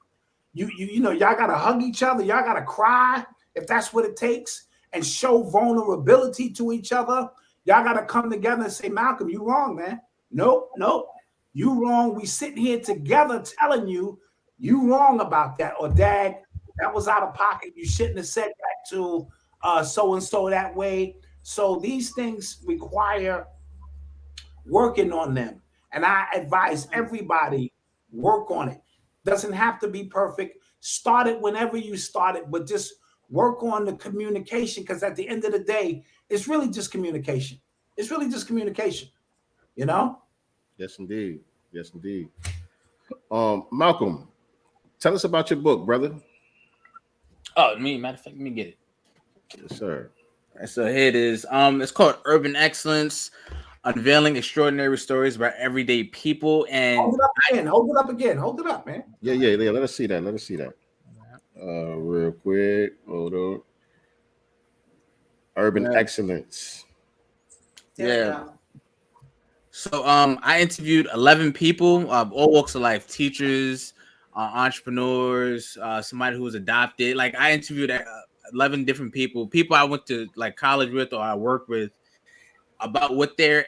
You know, y'all got to hug each other. Y'all got to cry if that's what it takes, and show vulnerability to each other. Y'all got to come together and say, Malcolm, you wrong, man. Nope, you wrong. We sitting here together telling you wrong about that. Or Dad, that was out of pocket. You shouldn't have said that to so-and-so that way. So these things require working on them. And I advise everybody, work on it. Doesn't have to be perfect. Start it whenever you start it, but just work on the communication, because at the end of the day, it's really just communication. It's really just communication, you know? Yes, indeed. Yes, indeed. Malcolm, tell us about your book, brother. Oh, matter of fact, let me get it. Yes, sir. So here it is. It's called Urban Excellence: Unveiling Extraordinary Stories about Everyday People. And hold it up again. Hold it up, man. Yeah. Let us see that. Real quick. Hold on. Urban Excellence. Yeah. So I interviewed 11 people, all walks of life: teachers, entrepreneurs, somebody who was adopted. Like, I interviewed 11 different people I went to like college with or I worked with, about what their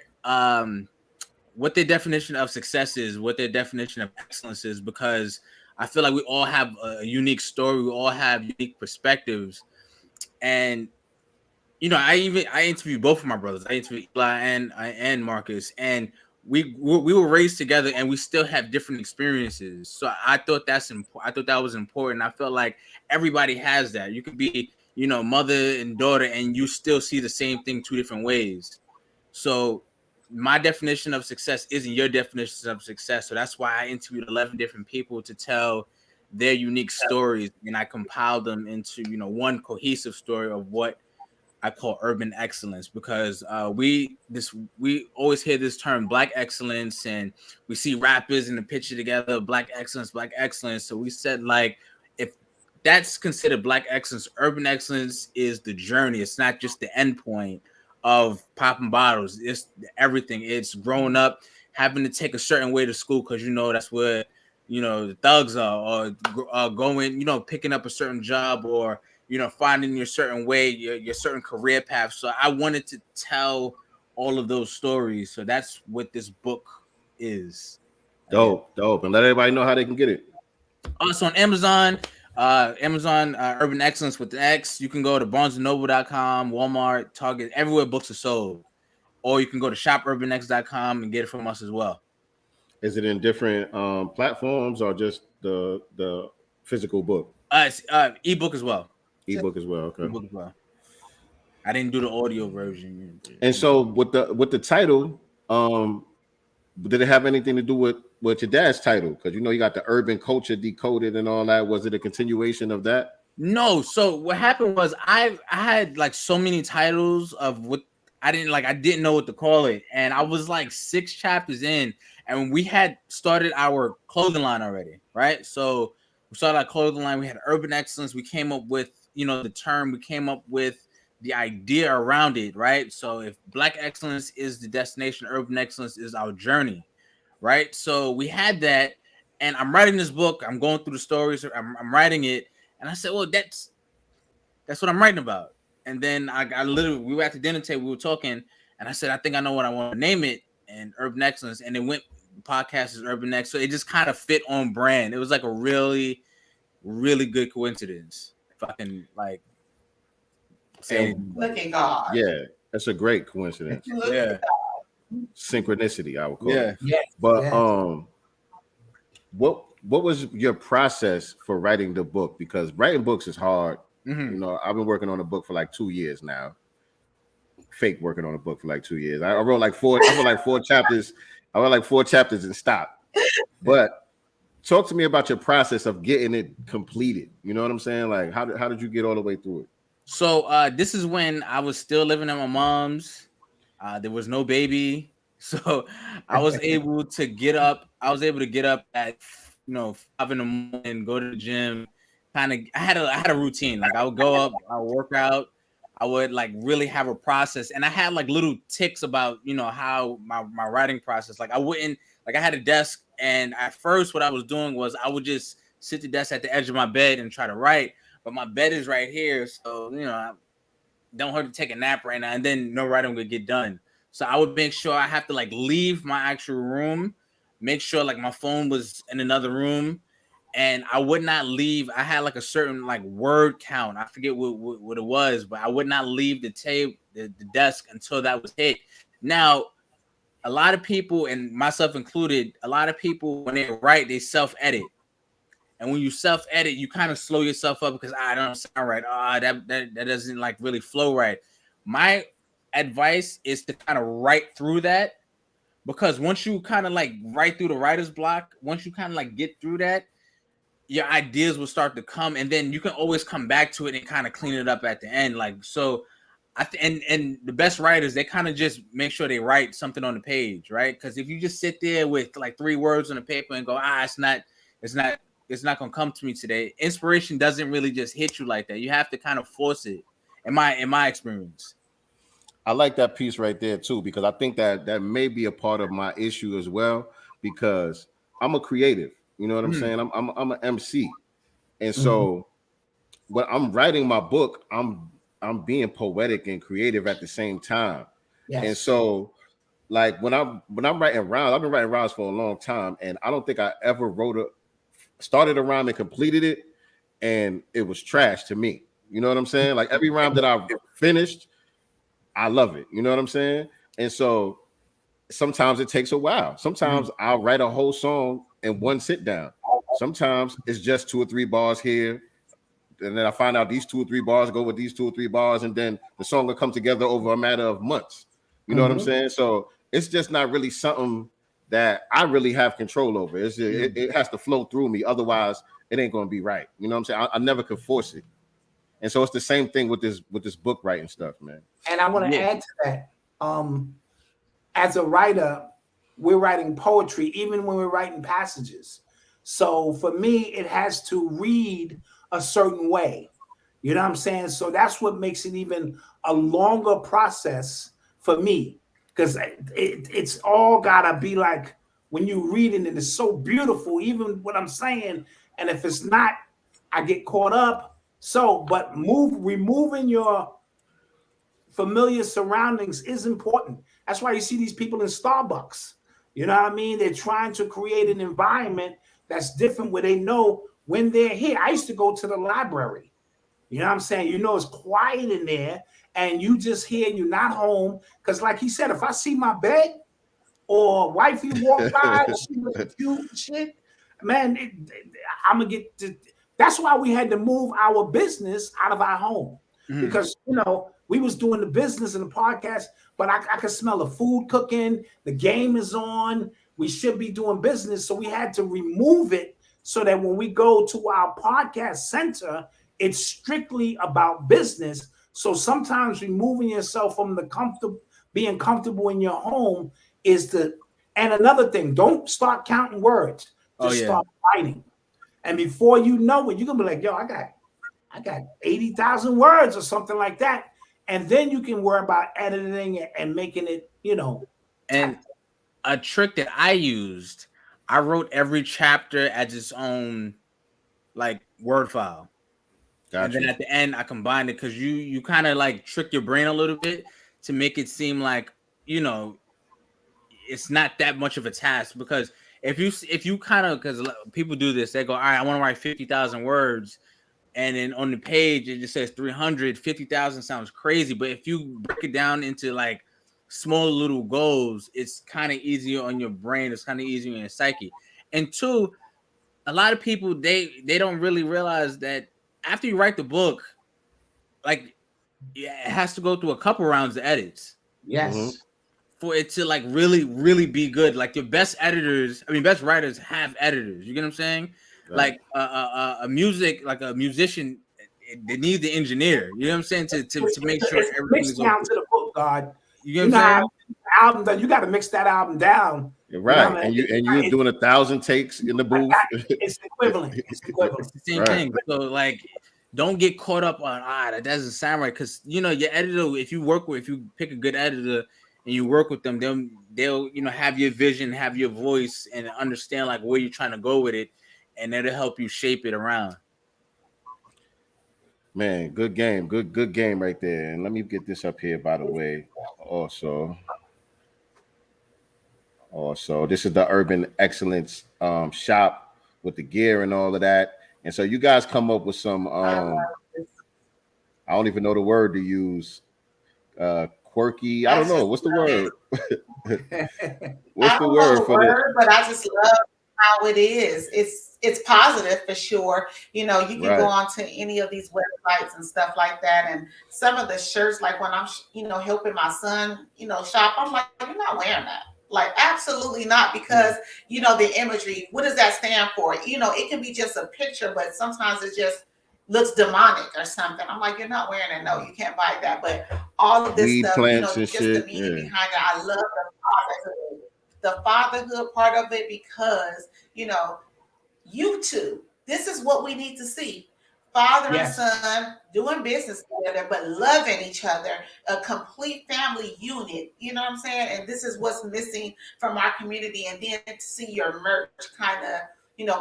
definition of success is, what their definition of excellence is, because I feel like we all have a unique story, we all have unique perspectives. And you know, I interviewed both of my brothers. I interviewed Eli and Marcus, and we were raised together, and we still have different experiences. So I thought I thought that was important. I felt like everybody has that. You could be, you know, mother and daughter, and you still see the same thing two different ways. So my definition of success isn't your definition of success. So that's why I interviewed 11 different people to tell their unique stories, and I compiled them into, you know, one cohesive story of what I call urban excellence, because we always hear this term Black excellence, and we see rappers in the picture together, Black excellence. So we said, like, if that's considered Black excellence, urban excellence is the journey. It's not just the end point of popping bottles. It's everything. It's growing up, having to take a certain way to school because, you know, that's where, you know, the thugs are, or going, you know, picking up a certain job, or, you know, finding your certain way, your certain career path. So I wanted to tell all of those stories. So that's what this book is. Dope. And let everybody know how they can get it. Also on Amazon, Urban Excellence with the X. You can go to BarnesandNoble.com, Walmart, Target, everywhere books are sold. Or you can go to shopurbanx.com and get it from us as well. Is it in different platforms or just the physical book? It's ebook as well. Ebook as well. Okay. Ebook as well. I didn't do the audio version. And so with the title, did it have anything to do with your dad's title? Because, you know, you got the Urban Culture Decoded and all that. Was it a continuation of that? No. So what happened was I had like so many titles of what I didn't know what to call it. And I was like 6 chapters in, and we had started our clothing line already, right? So we started our clothing line. We had Urban Excellence. We came up with, you know, the term. We came up with the idea around it, right? So if Black excellence is the destination, urban excellence is our journey, right? So we had that, and I'm writing this book. I'm going through the stories. I'm writing it, and I said, well, that's what I'm writing about. And then I literally, we were at the dinner table, we were talking, and I said, I think I know what I want to name it, and Urban Excellence. And it went, the podcast is Urban X. So it just kind of fit on brand. It was like a really, really good coincidence. If I can like say, look at God. Yeah, that's a great coincidence. Yeah. Synchronicity, I would call it. Yeah. But what was your process for writing the book? Because writing books is hard. Mm-hmm. You know, I've been working on a book for like 2 years now. Fake working on a book for like 2 years. I wrote like four chapters. I wrote like 4 chapters and stopped. But talk to me about your process of getting it completed. You know what I'm saying? Like, how did you get all the way through it? So this is when I was still living at my mom's. There was no baby, so I was able to get up. I was able to get up at 5 in the morning, go to the gym. I had a routine. Like I would go up, I would work out. I would like really have a process, and I had like little tics about how my writing process. Like I wouldn't like I had a desk, and at first what I was doing was I would just sit the desk at the edge of my bed and try to write. But my bed is right here, so I don't hurt to take a nap right now, and then no writing would get done. So I would make sure I have to like leave my actual room, make sure like my phone was in another room, and I would not leave. I had like a certain like word count. I forget what it was, but I would not leave the table, the desk until that was hit. Now, a lot of people, and myself included, a lot of people when they write, they self-edit. And when you self-edit, you kind of slow yourself up because I don't sound right. That doesn't like really flow right. My advice is to kind of write through that, because once you kind of like write through the writer's block, once you kind of like get through that, your ideas will start to come, and then you can always come back to it and kind of clean it up at the end. Like so, and the best writers, they kind of just make sure they write something on the page, right? Because if you just sit there with like 3 words on the paper and go, it's not gonna come to me today. Inspiration doesn't really just hit you like that. You have to kind of force it. In my experience, I like that piece right there too, because I think that may be a part of my issue as well, because I'm a creative. You know what I'm saying? I'm an MC, and so when I'm writing my book, I'm being poetic and creative at the same time. Yes. And so, like when I'm writing rhymes, I've been writing rhymes for a long time, and I don't think I ever started a rhyme and completed it, and it was trash to me. You know what I'm saying? Like every rhyme that I've finished, I love it. You know what I'm saying? And so sometimes it takes a while. Sometimes I'll write a whole song in one sit down. Sometimes it's just 2 or 3 bars here, and then I find out these 2 or 3 bars go with these 2 or 3 bars, and then the song will come together over a matter of months. You know what I'm saying? So it's just not really something that I really have control over. It has to flow through me. Otherwise, it ain't going to be right. You know what I'm saying? I never could force it. And so it's the same thing with this book writing stuff, man. And I want to add to that. As a writer, we're writing poetry even when we're writing passages. So for me, it has to read a certain way. You know what I'm saying? So that's what makes it even a longer process for me. Because it's all gotta be like when you read it, and it's so beautiful, even what I'm saying. And if it's not, I get caught up. So, but removing your familiar surroundings is important. That's why you see these people in Starbucks. You know what I mean? They're trying to create an environment that's different, where they know when they're here. I used to go to the library. You know what I'm saying? It's quiet in there, and you just hear, you're not home. Because like he said, if I see my bed or wifey walk by, she looks cute and shit, man, I'm going to get to. That's why we had to move our business out of our home. Because, we was doing the business and the podcast, but I could smell the food cooking. The game is on. We should be doing business. So we had to remove it so that when we go to our podcast center, it's strictly about business. So sometimes removing yourself from being comfortable in your home is and another thing, don't start counting words. Just start writing. And before you know it, you're going to be like, yo, I got 80,000 words or something like that. And then you can worry about editing it and making it, And a trick that I used, I wrote every chapter as its own like word file. Gotcha. And then at the end, I combined it, because you kind of like trick your brain a little bit to make it seem like, it's not that much of a task. Because if you kind of, because people do this, they go, all right, I want to write 50,000 words. And then on the page, it just says 350,000 sounds crazy. But if you break it down into like small little goals, it's kind of easier on your brain. It's kind of easier in your psyche. And 2, a lot of people, they don't really realize that after you write the book, like it has to go through a couple rounds of edits. Yes. For it to like really, really be good. Like your best writers have editors. You get what I'm saying? Right. Like a musician, they need the engineer. You know what I'm saying? To make sure it's everything mixed is down okay. to the book, God. You know what I'm saying? Album done. You got to mix that album down. Right. You know, and you're doing 1,000 takes in the booth. It's equivalent. It's equivalent. It's the same thing. So like, don't get caught up on that doesn't sound right, because you know your editor. If you pick a good editor and you work with them, they'll have your vision, have your voice, and understand like where you're trying to go with it, and it'll help you shape it around. Man, good game. Good game right there. And let me get this up here, by the way. Also, this is the Urban Excellence shop with the gear and all of that. And so you guys come up with some I don't even know the word to use. Quirky. I don't know. What's the word? What's the word for it? But I just love how it is. It's positive for sure. You know, you can go on to any of these websites and stuff like that. And some of the shirts, like when I'm, helping my son, shop, I'm like, you're not wearing that. Like, absolutely not, because, the imagery, what does that stand for? It can be just a picture, but sometimes it just looks demonic or something. I'm like, you're not wearing it. No, you can't buy that. But all of this stuff, just the meaning behind it. I love the fatherhood part of it, because, you two, this is what we need to see. Father and son doing business together, but loving each other, a complete family unit. You know what I'm saying? And this is what's missing from our community. And then to see your merch kind of,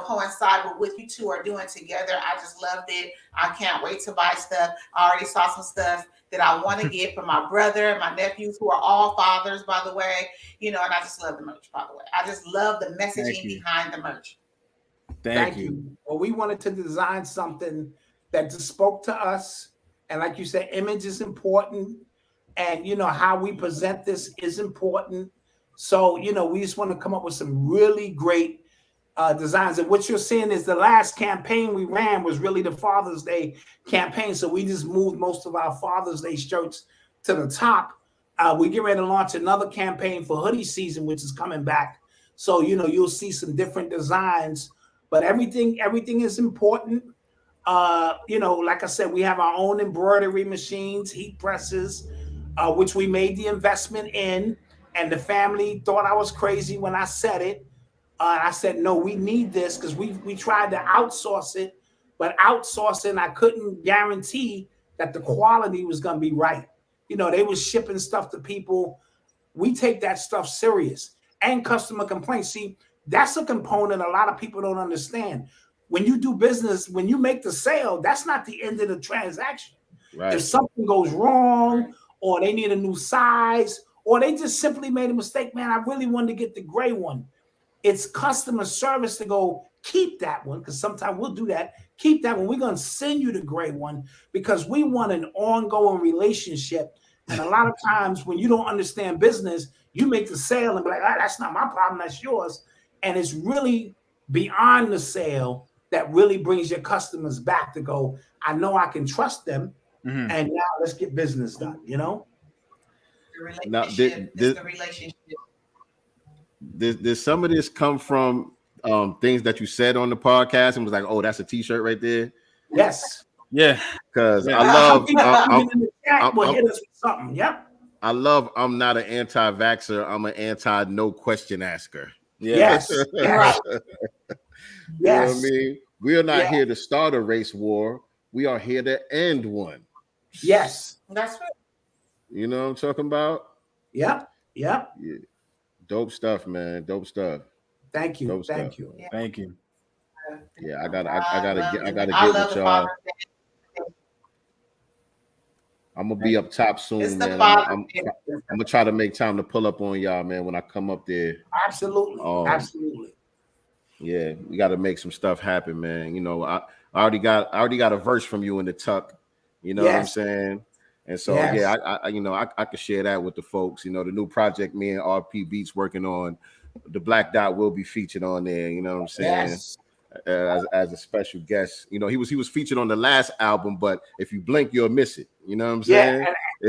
coincide with what you two are doing together. I just loved it. I can't wait to buy stuff. I already saw some stuff that I want to get for my brother and my nephews, who are all fathers, by the way. And I just love the merch, by the way. I just love the messaging behind the merch. Thank you. Well, we wanted to design something that just spoke to us. And like you said, image is important. And, how we present this is important. So, we just want to come up with some really great designs. And what you're seeing is the last campaign we ran was really the Father's Day campaign. So we just moved most of our Father's Day shirts to the top. We get ready to launch another campaign for hoodie season, which is coming back. So, you'll see some different designs. But everything is important. Like I said, we have our own embroidery machines, heat presses, which we made the investment in. And the family thought I was crazy when I said it. I said, no, we need this, because we tried to outsource it. But outsourcing, I couldn't guarantee that the quality was going to be right. They was shipping stuff to people. We take that stuff serious. And customer complaints. See, that's a component a lot of people don't understand. When you do business, when you make the sale, that's not the end of the transaction. Right. If something goes wrong, or they need a new size, or they just simply made a mistake, man, I really wanted to get the gray one. It's customer service to go, keep that one, because sometimes we'll do that. Keep that one. We're going to send you the gray one, because we want an ongoing relationship. And a lot of times when you don't understand business, you make the sale and be like, that's not my problem, that's yours. And it's really beyond the sale that really brings your customers back to go, I know I can trust them. Mm-hmm. And now let's get business done, The relationship is the relationship. Does some of this come from things that you said on the podcast and was like, oh, that's a t-shirt right there? Yes. Yeah. Because I love I love I'm not an anti-vaxxer, I'm an anti-no question asker. Yes. Yes. You know what I mean? We are not here to start a race war. We are here to end one. Yes. That's right. You know what I'm talking about? Yeah. Dope stuff, man. Dope stuff. Thank you. Dope Thank stuff. you. Yeah. Thank you. Yeah, I gotta get with y'all. I'm gonna be up top soon, man. I'm gonna try to make time to pull up on y'all, man, when I come up there. Absolutely. Absolutely. Yeah, we got to make some stuff happen, man. I already got a verse from you in the tuck. You know what I'm saying? And so I could share that with the folks. The new project me and RP Beats working on, the Black Dot will be featured on there. You know what I'm saying? Yes. As a special guest. He was featured on the last album, but if you blink, you'll miss it. You know what I'm saying?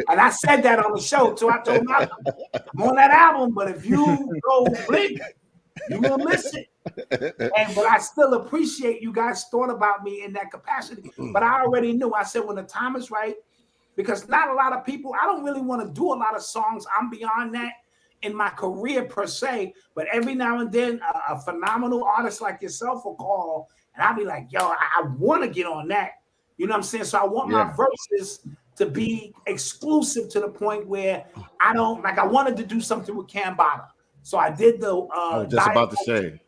And I said that on the show too. I told Malcolm, I'm on that album, but if you go blink, You're gonna miss it. But I still appreciate you guys thought about me in that capacity. But I already knew. I said when the time is right, because not a lot of people, I don't really want to do a lot of songs. I'm beyond that in my career per se, but every now and then a phenomenal artist like yourself will call and I'll be like, yo, I want to get on that. You know what I'm saying? So I want my verses to be exclusive to the point where I wanted to do something with Cambada. So I did the I was just about to say.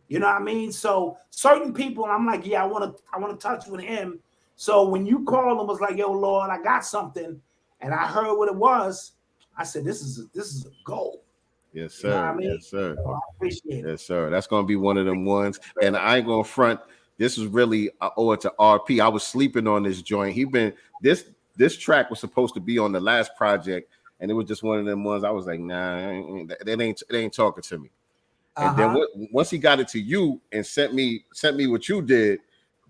You know what I mean? So certain people, I'm like, yeah, I want to touch with him. So when you called and was like, yo, Lord, I got something, and I heard what it was, I said, this is a goal. Yes, sir. You know what I mean? Yes, sir. So I appreciate it. Yes, sir. That's gonna be one of them ones. And I ain't gonna front. This is really I owe it to RP. I was sleeping on this joint. This track was supposed to be on the last project, and it was just one of them ones. I was like, nah, it ain't talking to me. And then once he got it to you and sent me what you did,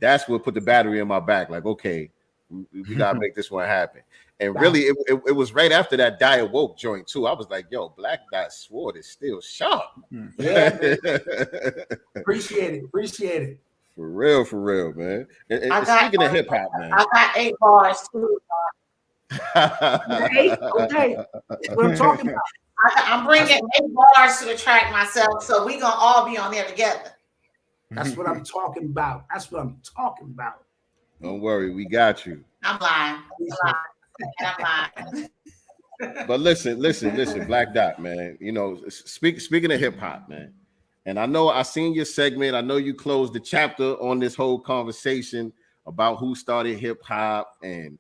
that's what put the battery in my back. Like, okay, we gotta make this one happen. And really, it was right after that Diet Woke joint too. I was like, yo, Black Dot Sword is still sharp. Yeah, appreciate it. For real, man. And speaking of hip hop, man, I got 8 bars too. 8? Okay, that's what I'm talking about. I'm bringing 8 bars to the track myself, so we gonna all be on there together. That's what I'm talking about. Don't worry, we got you. I'm lying. But listen, Black Dot, man. You know, speaking of hip hop, man. And I know I seen your segment. I know you closed the chapter on this whole conversation about who started hip hop and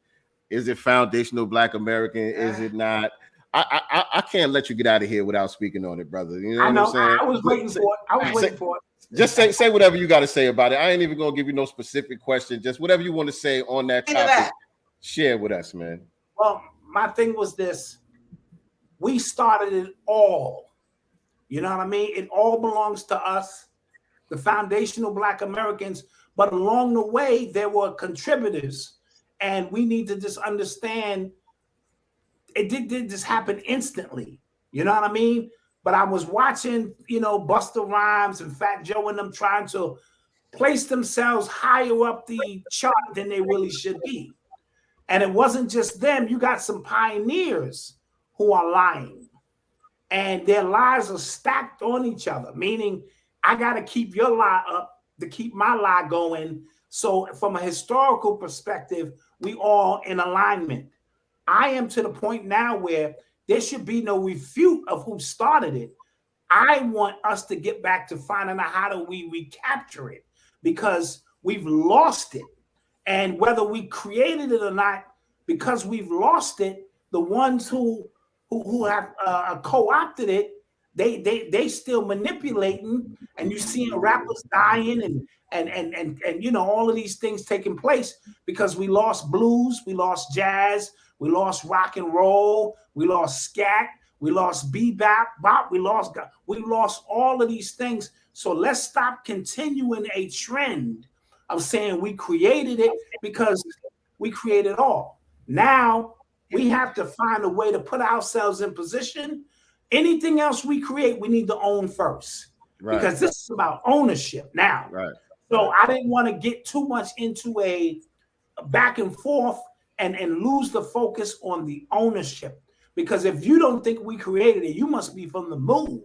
is it foundational Black American? Is it not? I can't let you get out of here without speaking on it, brother. You know what I'm saying? I was waiting for it. Just say whatever you got to say about it. I ain't even gonna give you no specific question. Just whatever you want to say on that topic. Share with us, man. Well, my thing was this. We started it all. You know what I mean? It all belongs to us, the foundational Black Americans. But along the way, there were contributors. And we need to just understand it didn't just happen instantly. You know what I mean? But I was watching, Busta Rhymes and Fat Joe and them trying to place themselves higher up the chart than they really should be. And it wasn't just them. You got some pioneers who are lying. And their lies are stacked on each other, meaning I got to keep your lie up to keep my lie going. So from a historical perspective, we all in alignment. I am to the point now where there should be no refute of who started it. I want us to get back to finding out how do we recapture it, because we've lost it. And whether we created it or not, because we've lost it, the ones who have co-opted it, they still manipulating, and you seeing rappers dying and all of these things taking place because we lost blues, we lost jazz, we lost rock and roll, we lost scat, we lost bebop, bop, we lost all of these things. So let's stop continuing a trend of saying we created it, because we created all. Now we have to find a way to put ourselves in position. Anything else we create, we need to own first, because this is about ownership now. So I didn't want to get too much into a back and forth and lose the focus on the ownership. Because if you don't think we created it, you must be from the moon.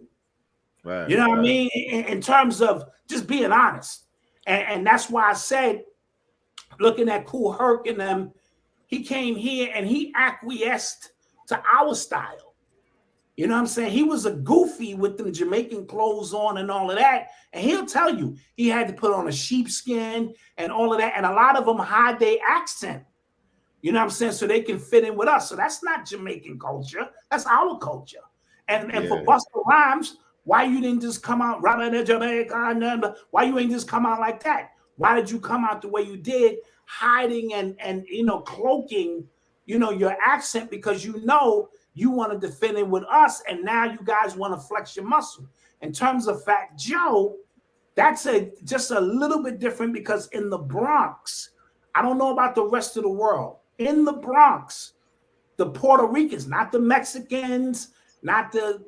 You know what I mean? In terms of just being honest. And that's why I said, looking at Kool Herc and them, he came here and he acquiesced to our style. You know what I'm saying? He was a goofy with them Jamaican clothes on and all of that. And he'll tell you he had to put on a sheepskin and all of that. And a lot of them hide their accent. You know what I'm saying? So they can fit in with us. So that's not Jamaican culture. That's our culture. And for Busta Rhymes, why you didn't just come out, why you ain't just come out like that? Why did you come out the way you did, hiding and cloaking, your accent, because you wanted to fit in with us, and now you guys want to flex your muscle. In terms of Fat Joe, that's just a little bit different, because in the Bronx, I don't know about the rest of the world, in the Bronx, the Puerto Ricans, not the Mexicans, not the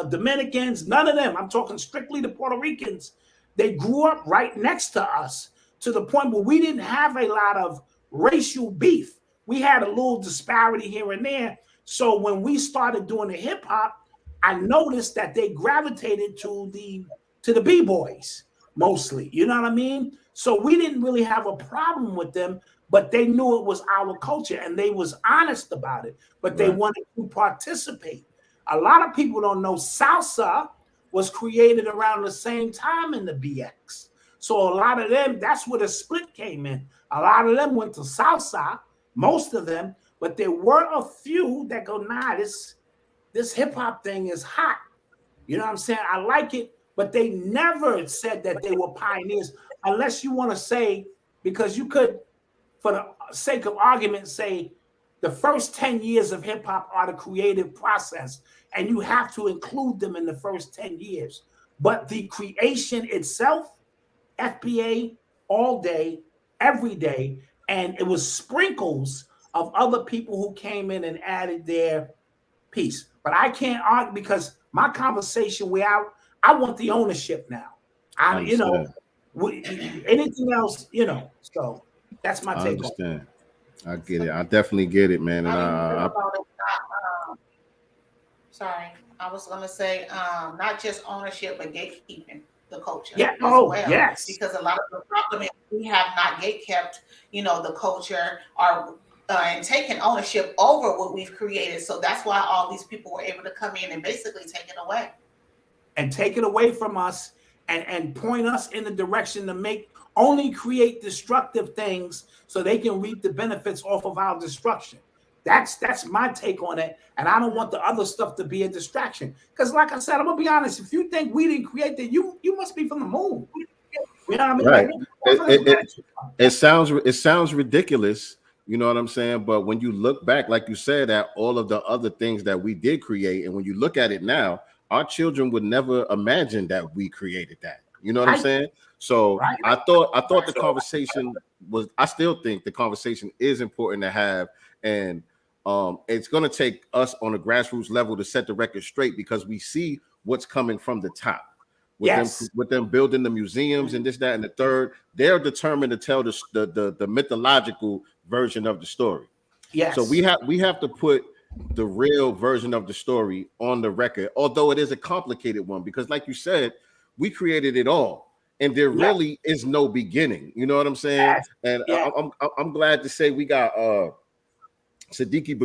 Dominicans, none of them. I'm talking strictly the Puerto Ricans. They grew up right next to us to the point where we didn't have a lot of racial beef. We had a little disparity here and there. So when we started doing the hip hop, I noticed that they gravitated to the B-boys mostly. You know what I mean? So we didn't really have a problem with them, but they knew it was our culture and they was honest about it, but they wanted to participate. A lot of people don't know salsa was created around the same time in the BX. So a lot of them, that's where the split came in. A lot of them went to salsa, most of them, but there were a few that go, nah, this hip hop thing is hot. You know what I'm saying? I like it, but they never said that they were pioneers, unless you want to say, because you could, for the sake of argument, say the first 10 years of hip hop are the creative process, and you have to include them in the first 10 years. But the creation itself, FBA, all day, every day, and it was sprinkles of other people who came in and added their piece. But I can't argue because my conversation where I want the ownership now. You know, anything else, you know, so that's my take. I understand. I get it. I definitely get it, man. And sorry, I was gonna say not just ownership, but gatekeeping the culture. Yeah. Yes. Because a lot of the problem is we have not gatekept, you know, the culture or and taken ownership over what we've created. So that's why all these people were able to come in and basically take it away. And take it away from us and point us in the direction to only create destructive things so they can reap the benefits off of our destruction. That's my take on it. And I don't want the other stuff to be a distraction. Because like I said, I'm gonna be honest, if you think we didn't create that, you must be from the moon. You know what I mean? Right. It sounds ridiculous. You know what I'm saying? But when you look back, like you said, at all of the other things that we did create, and when you look at it now, our children would never imagine that we created that. You know what I'm saying? So I thought the conversation was, I still think the conversation is important to have. And it's going to take us on a grassroots level to set the record straight, because we see what's coming from the top. With them building the museums and this, that, and the third, they're determined to tell the mythological version of the story. Yes. So we have to put the real version of the story on the record, although it is a complicated one, because like you said, we created it all, and there really is no beginning. You know what I'm saying? And I'm glad to say we got Siddiqui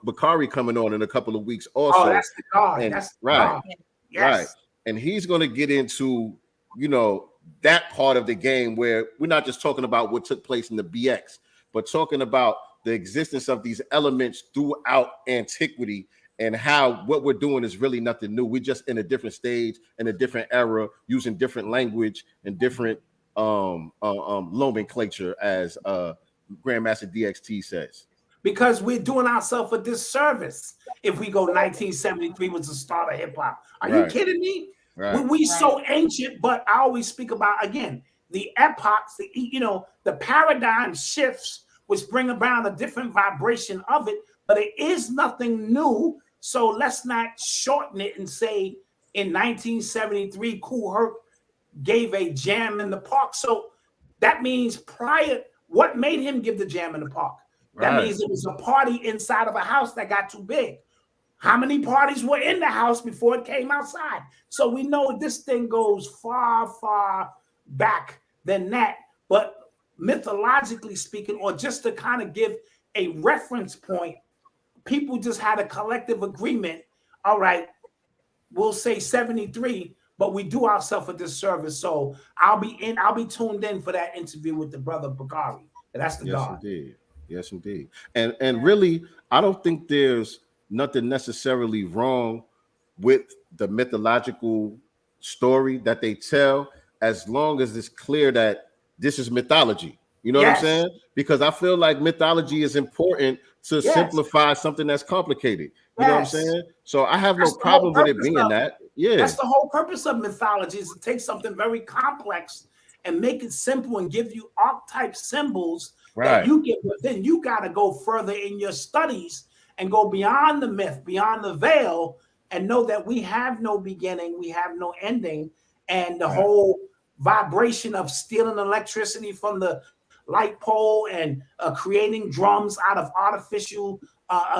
Bakari coming on in a couple of weeks also. Oh, that's the God. And, that's right. God. Yes. Right. And he's going to get into, you know, that part of the game where we're not just talking about what took place in the BX, but talking about the existence of these elements throughout antiquity and how what we're doing is really nothing new. We're just in a different stage, in a different era, using different language and different nomenclature, as Grandmaster DXT says. Because we're doing ourselves a disservice if we go 1973 was the start of hip hop. Are you kidding me? Right. We so ancient, but I always speak about, again, the epochs, the paradigm shifts, which bring about a different vibration of it, but it is nothing new. So let's not shorten it and say in 1973, Kool Herc gave a jam in the park. So that means what made him give the jam in the park? That means it was a party inside of a house that got too big. How many parties were in the house before it came outside? So we know this thing goes far, far back than that. But mythologically speaking, or just to kind of give a reference point, people just had a collective agreement. All right, we'll say 73, but we do ourselves a disservice. So I'll be tuned in for that interview with the brother Bakari. That's the God. Indeed. Yes, indeed. And really, I don't think there's nothing necessarily wrong with the mythological story that they tell, as long as it's clear that this is mythology. You know what I'm saying? Because I feel like mythology is important to simplify something that's complicated. You know what I'm saying? So I have no problem with it being that. Yeah. That's the whole purpose of mythology, is to take something very complex and make it simple and give you archetype symbols that you get, but then you got to go further in your studies and go beyond the myth, beyond the veil, and know that we have no beginning, we have no ending, and the whole vibration of stealing electricity from the light pole and creating drums out of artificial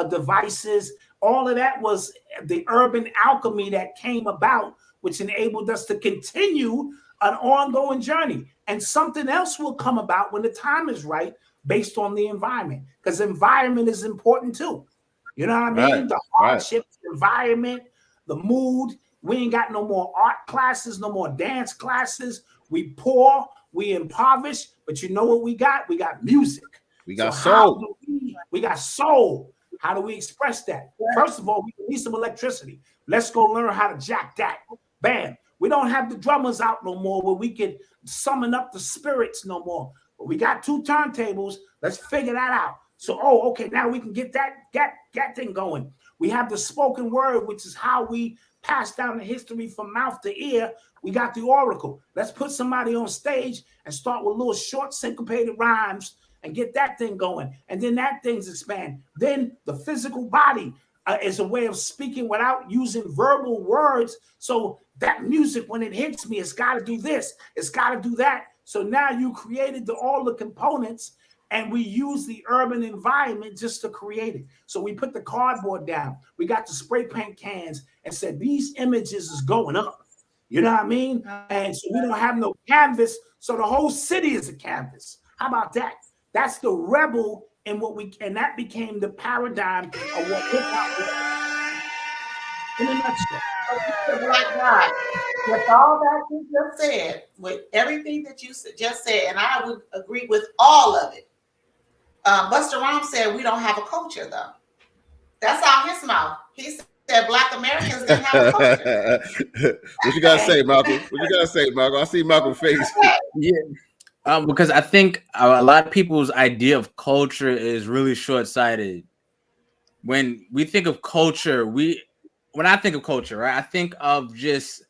devices. All of that was the urban alchemy that came about, which enabled us to continue an ongoing journey. And something else will come about when the time is right, based on the environment, because environment is important too. You know what I mean? The hardship, the environment, the mood. We ain't got no more art classes, no more dance classes. We poor, we impoverished, but you know what we got? We got music. We got soul. We got soul. How do we express that? First of all, we need some electricity. Let's go learn how to jack that. Bam. We don't have the drummers out no more where we can summon up the spirits no more. But we got 2 turntables. Let's figure that out. So, okay, now we can get that thing going. We have the spoken word, which is how we pass down the history from mouth to ear. We got the oracle. Let's put somebody on stage and start with little short syncopated rhymes and get that thing going. And then that thing's expand. Then the physical body is a way of speaking without using verbal words. So that music, when it hits me, it's got to do this. It's got to do that. So now you created all the components, and we use the urban environment just to create it. So we put the cardboard down. We got the spray paint cans and said, these images is going up. You know what I mean? And so we don't have no canvas. So the whole city is a canvas. How about that? That's the rebel in and that became the paradigm of what hip-hop was. In a nutshell. Black God, with all that you just said, with everything that you just said, and I would agree with all of it. Busta Rhymes said we don't have a culture, though. That's out his mouth. He said Black Americans didn't have a culture. What you gotta say, Malcolm? What you gotta say, Malcolm? I see Malcolm's face. Yeah, because I think a lot of people's idea of culture is really short-sighted. When we think of culture, when I think of culture, right, I think of just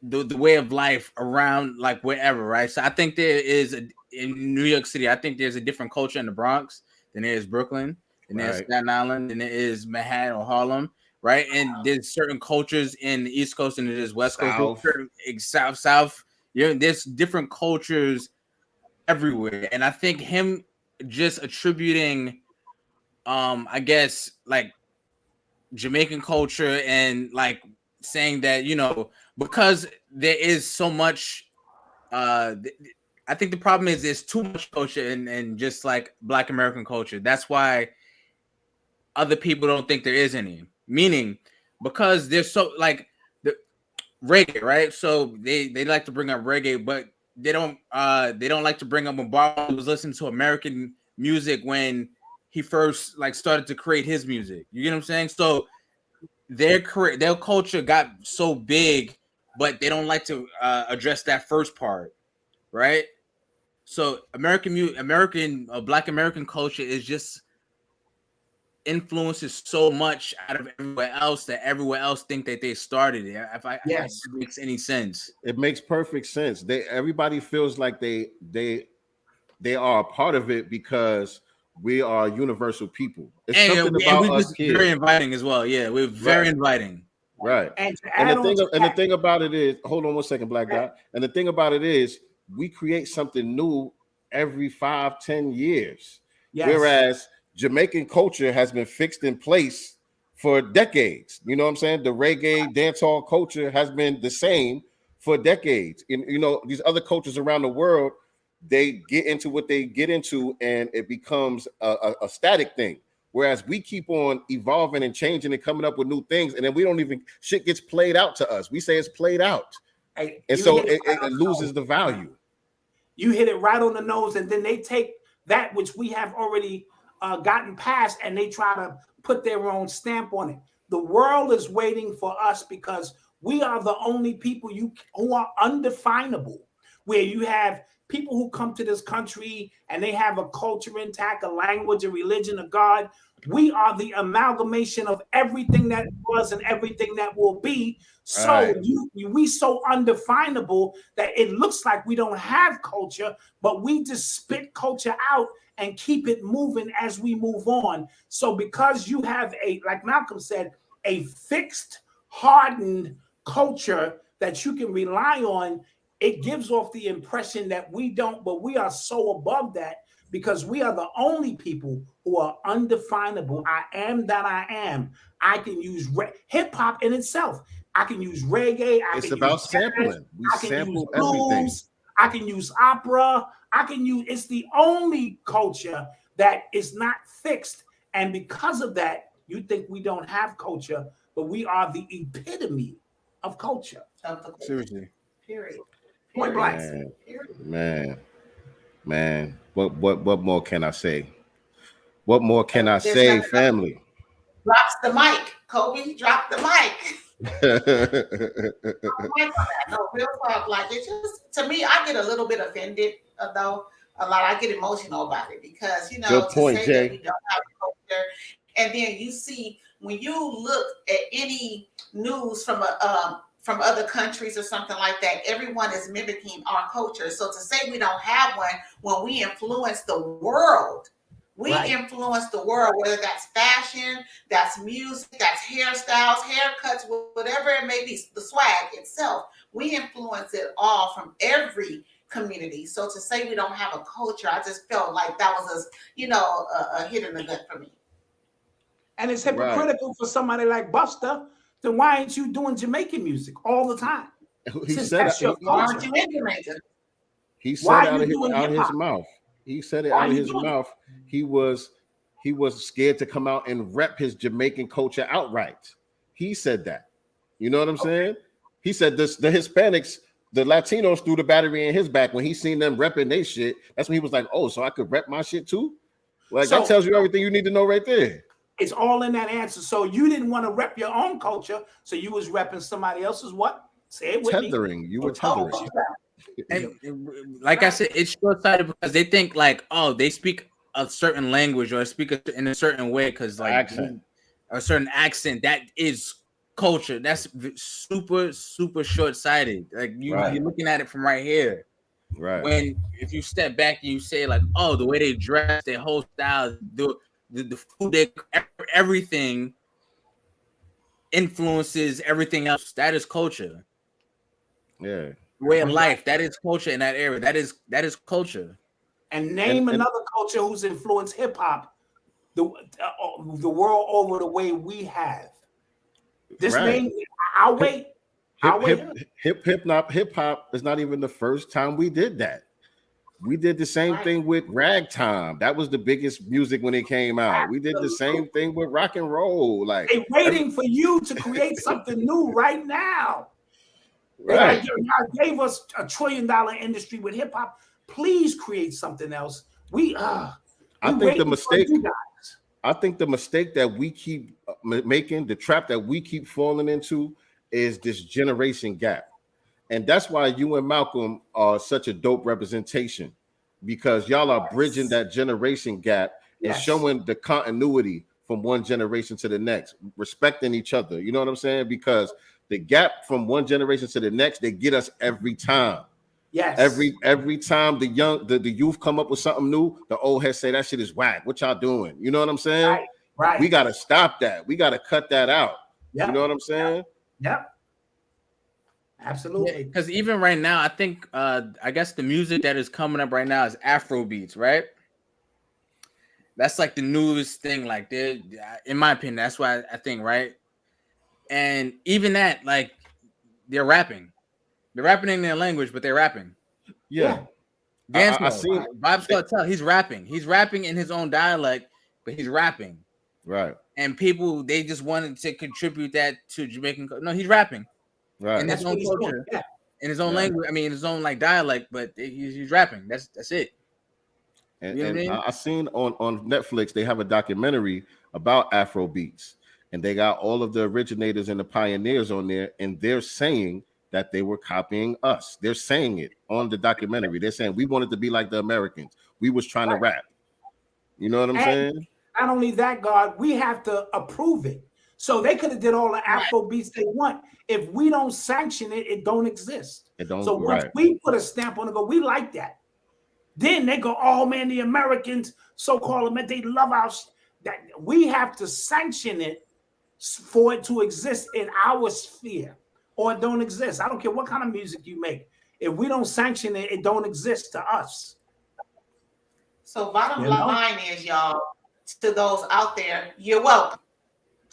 the way of life around, like, wherever, right? So I think there is in New York City, I think there's a different culture in the Bronx than there is Brooklyn, and there's Staten Island, and there is Manhattan or Harlem, right? And there's certain cultures in the East Coast and there's West Coast, South. Yeah, there's different cultures everywhere, and I think him just attributing, I guess, like, Jamaican culture and like saying that, you know, because there is so much, I think the problem is there's too much culture and just like Black American culture. That's why other people don't think there is any. Meaning, because they're so like the reggae, right? So they like to bring up reggae, but they don't like to bring up when Bob was listening to American music when he first like started to create his music. You get what I'm saying? So their culture got so big, but they don't like to address that first part, right? So Black American culture is just influences so much out of everywhere else that everywhere else think that they started it. If it makes any sense. It makes perfect sense. Everybody feels like they are a part of it because we are universal people. It's something about us kids. Very inviting as well. Yeah, we're very inviting. Right. And the thing about it is, hold on one second, Black Guy. And the thing about it is, we create something new every 5-10 years. Yes. Whereas Jamaican culture has been fixed in place for decades. You know what I'm saying? The reggae dancehall culture has been the same for decades. And you know, these other cultures around the world, they get into what they get into and it becomes a static thing. Whereas we keep on evolving and changing and coming up with new things. And then we don't even, shit gets played out to us. We say it's played out. Hey, and so it loses the value. You hit it right on the nose. And then they take that which we have already gotten past and they try to put their own stamp on it. The world is waiting for us because we are the only people who are undefinable, where you have people who come to this country and they have a culture intact, a language, a religion, a God, We are the amalgamation of everything that was and everything that will be. So we so undefinable that it looks like we don't have culture, but we just spit culture out and keep it moving as we move on. So because you have like Malcolm said, a fixed, hardened culture that you can rely on, it gives off the impression that we don't, but we are so above that because we are the only people who are undefinable. I am that I am. I can use hip hop in itself. I can use reggae. It's about sampling. We sample everything. I can use opera. It's the only culture that is not fixed. And because of that, you think we don't have culture, but we are the epitome of culture. Seriously. Period. Point blank. Man. What more can I say? What more can I say, family? Drops the mic. Kobe, drop the mic. No, real talk. Like, it just, to me, I get a little bit offended, though. I get emotional about it because, good point, Jay. That we don't have culture. And then you see, when you look at any news from other countries or something like that, everyone is mimicking our culture. So to say we don't have one when we influence the world, influence the world, whether that's fashion, that's music, that's hairstyles, haircuts, whatever it may be, the swag itself, we influence it all from every community. So to say we don't have a culture, I just felt like that was a hit in the gut for me. And it's hypocritical for somebody like Busta. Then why ain't you doing Jamaican music all the time? He said it out of his mouth. He said it out of his mouth. He was scared to come out and rep his Jamaican culture outright. He said that. You know what I'm saying? He said this: the Hispanics, the Latinos threw the battery in his back when he seen them repping their shit. That's when he was like, "Oh, so I could rep my shit too." Like that tells you everything you need to know right there. It's all in that answer. So you didn't want to rep your own culture, so you was repping somebody else's what? Say it with tethering. Me. You were tethering. And like I said, it's short-sighted because they think like, oh, they speak a certain language or speak in a certain way because like a certain accent, that is culture. That's super, super short-sighted. Like you're looking at it from right here. Right. When if you step back and you say like, oh, the way they dress, their whole style, the food, everything influences everything else. That is culture. Yeah. Way of life. That is culture in that area. That is culture. And name another culture who's influenced hip hop the world over the way we have. This name, I'll wait. Hip hop is not even the first time we did that. We did the same thing with ragtime. That was the biggest music when it came out. We did the same thing with rock and roll. Like they're waiting for you to create something new right now. Right. Y'all gave us $1 trillion industry with hip hop. Please create something else. I think the mistake that we keep making, the trap that we keep falling into, is this generation gap. And that's why you and Malcolm are such a dope representation, because y'all are bridging that generation gap and showing the continuity from one generation to the next, respecting each other. You know what I'm saying? Because the gap from one generation to the next, they get us every time. Yes. Every time the youth come up with something new, the old heads say that shit is whack. What y'all doing? You know what I'm saying? Right. We got to stop that. We got to cut that out. Yep. You know what I'm saying? Yep. Absolutely. Because even right now, I think I guess the music that is coming up right now is Afro beats, right? That's like the newest thing. Like, in my opinion, that's why I think, right? And even that, like, they're rapping. They're rapping in their language, but they're rapping. Yeah. I seen Vibes Cartel. He's rapping. He's rapping in his own dialect, but he's rapping. Right. And people, they just wanted to contribute that to Jamaican. No, he's rapping. Right. In his own culture, in his own language. I mean, in his own like dialect, but he's rapping. That's it. And, you know what I mean? I seen on Netflix they have a documentary about Afro beats, and they got all of the originators and the pioneers on there, and they're saying that they were copying us. They're saying it on the documentary. They're saying we wanted to be like the Americans. We was trying to rap. You know what I'm saying? Not only that, God, we have to approve it. So they could have did all the Afro beats they want. If we don't sanction it, it don't exist. It don't. So once we put a stamp on it, go, we like that. Then they go, oh man, the Americans, so-called, they love our. That we have to sanction it for it to exist in our sphere, or it don't exist. I don't care what kind of music you make. If we don't sanction it, it don't exist to us. So bottom line is, y'all, to those out there, you're welcome.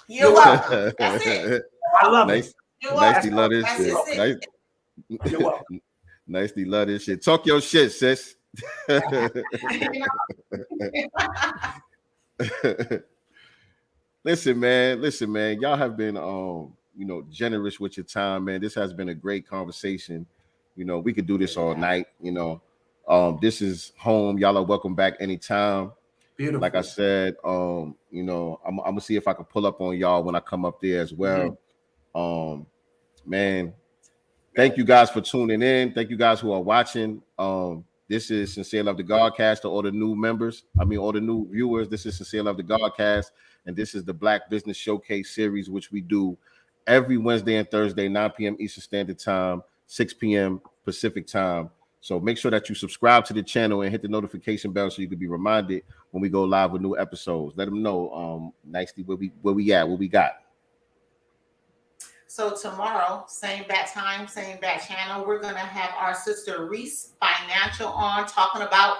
You're welcome. That's it. I love it. You're welcome. Love this shit. You're welcome. Nicely love this shit. Talk your shit, sis. Listen, man. Y'all have been generous with your time, man. This has been a great conversation. We could do this all night. This is home. Y'all are welcome back anytime. Beautiful. Like I said, I'm gonna see if I can pull up on y'all when I come up there as well. Man, thank you guys for tuning in. Thank you guys who are watching. This is Sincere Love the Godcast to all the new members. All the new viewers. This is Sincere Love the Godcast, and this is the Black Business Showcase series, which we do every Wednesday and Thursday, 9 p.m. Eastern Standard Time, 6 p.m. Pacific Time. So make sure that you subscribe to the channel and hit the notification bell so you can be reminded when we go live with new episodes. Let them know nicely where we at, what we got. So tomorrow, same bat time, same bat channel, we're going to have our sister Reese Financial on talking about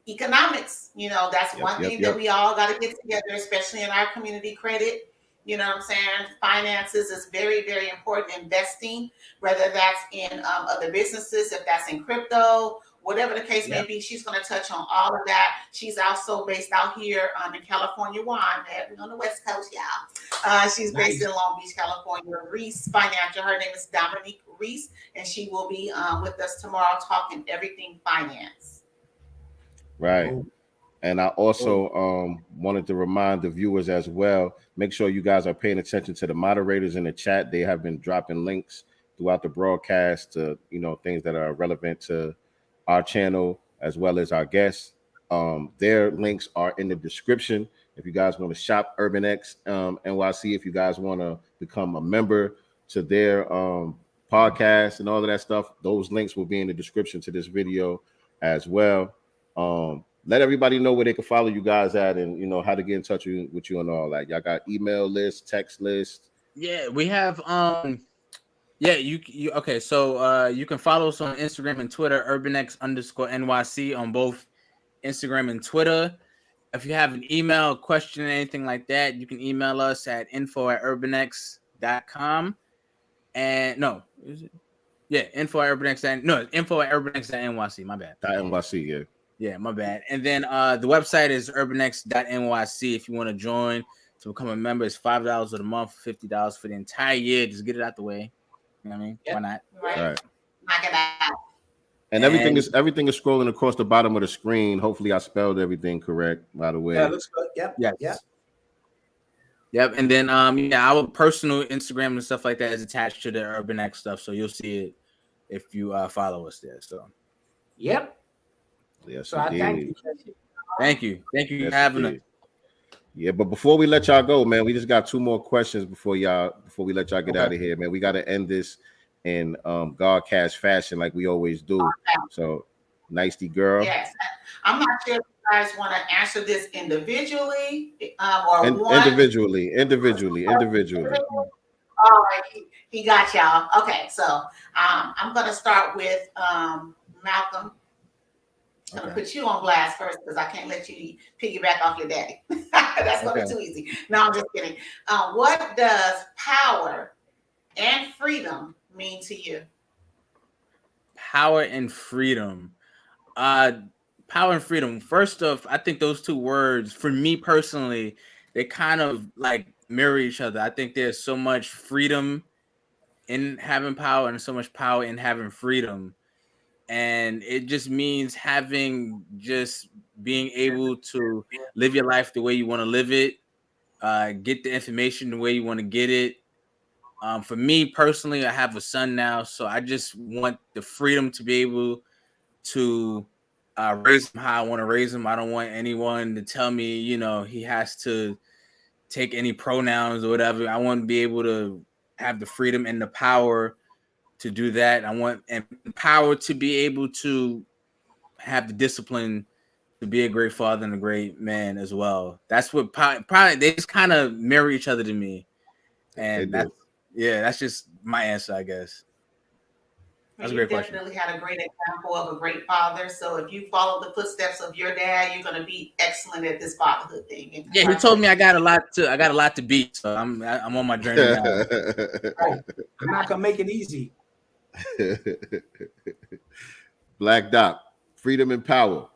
economics. That's one thing that we all got to get together, especially in our community credit. You know what I'm saying? Finances is very, very important. Investing, whether that's in other businesses, if that's in crypto, whatever the case may be, she's going to touch on all of that. She's also based out here in California. We're on the West Coast, y'all. She's based in Long Beach, California. Reese Financial. Her name is Dominique Reese, and she will be with us tomorrow talking everything finance. Right. And I also wanted to remind the viewers as well, make sure you guys are paying attention to the moderators in the chat. They have been dropping links throughout the broadcast to, things that are relevant to our channel as well as our guests. Their links are in the description. If you guys want to shop UrbanX NYC, if you guys want to become a member to their podcast and all of that stuff, those links will be in the description to this video as well. Let everybody know where they can follow you guys at, and how to get in touch with you and all that. Y'all got email list, text list. Yeah, we have you okay. So you can follow us on Instagram and Twitter, UrbanX_NYC on both Instagram and Twitter. If you have an email question or anything like that, you can email us at info@urbanx.com. And no, is it? Yeah, info@urbanx.nyc. My bad. .nyc, yeah. Yeah, my bad. And then the website is urbanx.nyc. If you want to join to become a member, it's $5 a month, $50 for the entire year. Just get it out the way. You know what I mean? Why not? Right. All right. Knock it out. And everything is scrolling across the bottom of the screen. Hopefully, I spelled everything correct, by the way. Yeah, it looks good. Yep. Yes. Yep. Yep. And then our personal Instagram and stuff like that is attached to the UrbanX stuff, so you'll see it if you follow us there. So. Yep. Yes, so I thank you for having us. Yeah, but before we let y'all go, man, we just got 2 more questions before we let y'all get out of here, man. We got to end this in Godcast fashion like we always do. So, nicety girl. Yes, I'm not sure if you guys want to answer this individually or individually. All right, he got y'all. Okay, so I'm going to start with Malcolm. I'm going to put you on blast first because I can't let you piggyback off your daddy. That's going to be too easy. No, I'm just kidding. What does power and freedom mean to you? Power and freedom. Power and freedom. First off, I think those 2 words, for me personally, they kind of like mirror each other. I think there's so much freedom in having power and so much power in having freedom. And it just means being able to live your life the way you want to live it, get the information the way you want to get it. For me personally, I have a son now, so I just want the freedom to be able to raise him how I want to raise him. I don't want anyone to tell me, you know, he has to take any pronouns or whatever. I want to be able to have the freedom and the power to do that. I want and power to be able to have the discipline to be a great father and a great man as well. That's what probably they just kind of mirror each other to me. And that's just my answer, I guess. That's a great question. You definitely had a great example of a great father. So if you follow the footsteps of your dad, you're going to be excellent at this fatherhood thing. Yeah, he told me I got a lot to beat, so I'm on my journey now. I'm not gonna make it easy. Black Doc, freedom and power.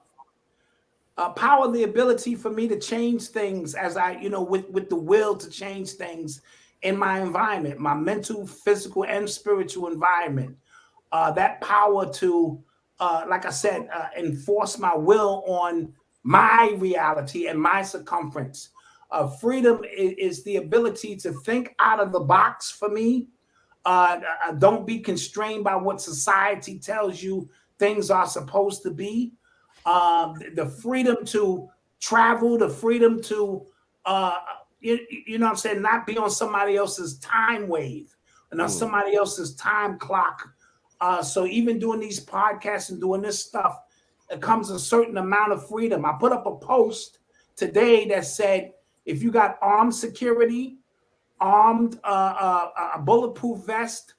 Power, the ability for me to change things as I, with the will to change things in my environment, my mental, physical, and spiritual environment. That power to, like I said, enforce my will on my reality and my circumference. Freedom is the ability to think out of the box for me. Don't be constrained by what society tells you things are supposed to be. The freedom to travel, the freedom to, you know what I'm saying, not be on somebody else's time wave and on somebody else's time clock. So even doing these podcasts and doing this stuff, it comes a certain amount of freedom. I put up a post today that said, if you got armed security, armed a bulletproof vest,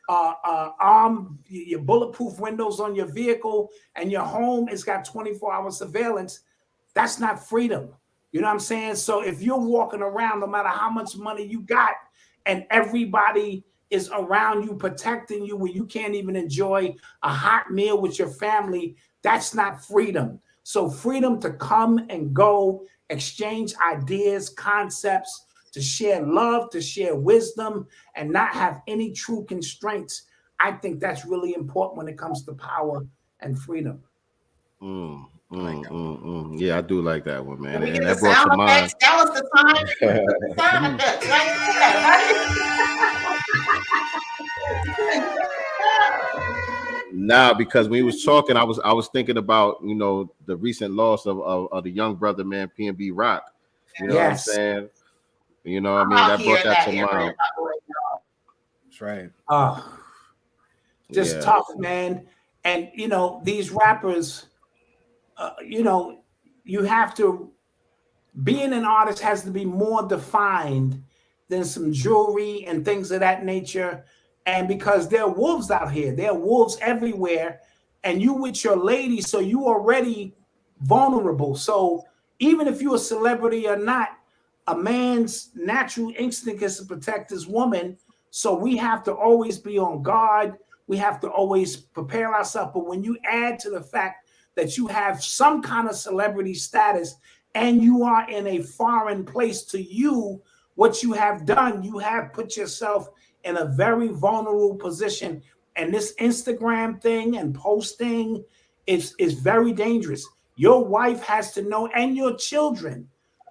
your bulletproof windows on your vehicle, and your home has got 24-hour surveillance, that's not freedom. You know what I'm saying? So if you're walking around, no matter how much money you got, and everybody is around you protecting you where you can't even enjoy a hot meal with your family, that's not freedom. So freedom to come and go, exchange ideas, concepts, to share love, to share wisdom, and not have any true constraints. I think that's really important when it comes to power and freedom. Yeah, I do like that one, man. And that brought to mind. That was the time. Nah, because when he was talking, I was thinking about, the recent loss of the young brother, man, P&B Rock. You know what I'm saying? You know what I mean? That brought that to mind. That's right. Just tough, man. And, these rappers, you have to, being an artist has to be more defined than some jewelry and things of that nature. And because there are wolves out here, there are wolves everywhere, and you with your lady, so you already vulnerable. So even if you're a celebrity or not, a man's natural instinct is to protect his woman. So we have to always be on guard. We have to always prepare ourselves. But when you add to the fact that you have some kind of celebrity status and you are in a foreign place to you, what you have done, you have put yourself in a very vulnerable position. And this Instagram thing and posting is very dangerous. Your wife has to know, and your children.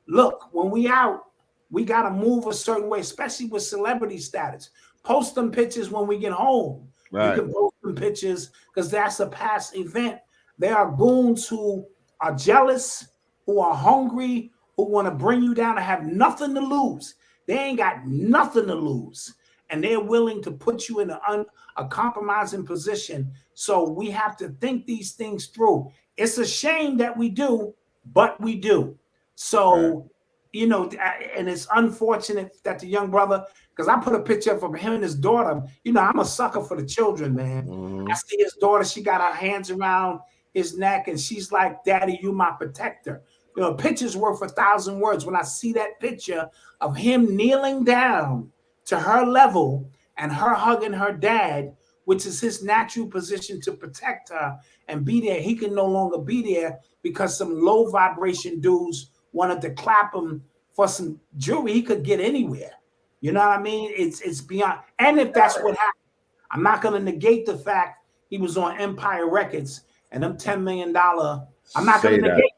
Look, when we out, we got to move a certain way, especially with celebrity status. Post them pictures when we get home. Right. You can post them pictures because that's a past event. There are goons who are jealous, who are hungry, who want to bring you down and have nothing to lose. They ain't got nothing to lose. And they're willing to put you in a compromising position. So we have to think these things through. It's a shame that we do, but we do. So, and it's unfortunate that the young brother, because I put a picture of him and his daughter. I'm a sucker for the children, man. I see his daughter, she got her hands around his neck, and she's like, Daddy, you my protector. A picture's worth 1,000 words. When I see that picture of him kneeling down to her level and her hugging her dad, which is his natural position to protect her and be there, he can no longer be there because some low vibration dudes wanted to clap him for some jewelry. He could get anywhere. You know what I mean? It's beyond. And if that's what happened, I'm not going to negate the fact he was on Empire Records and them $10 million. I'm not going to negate it.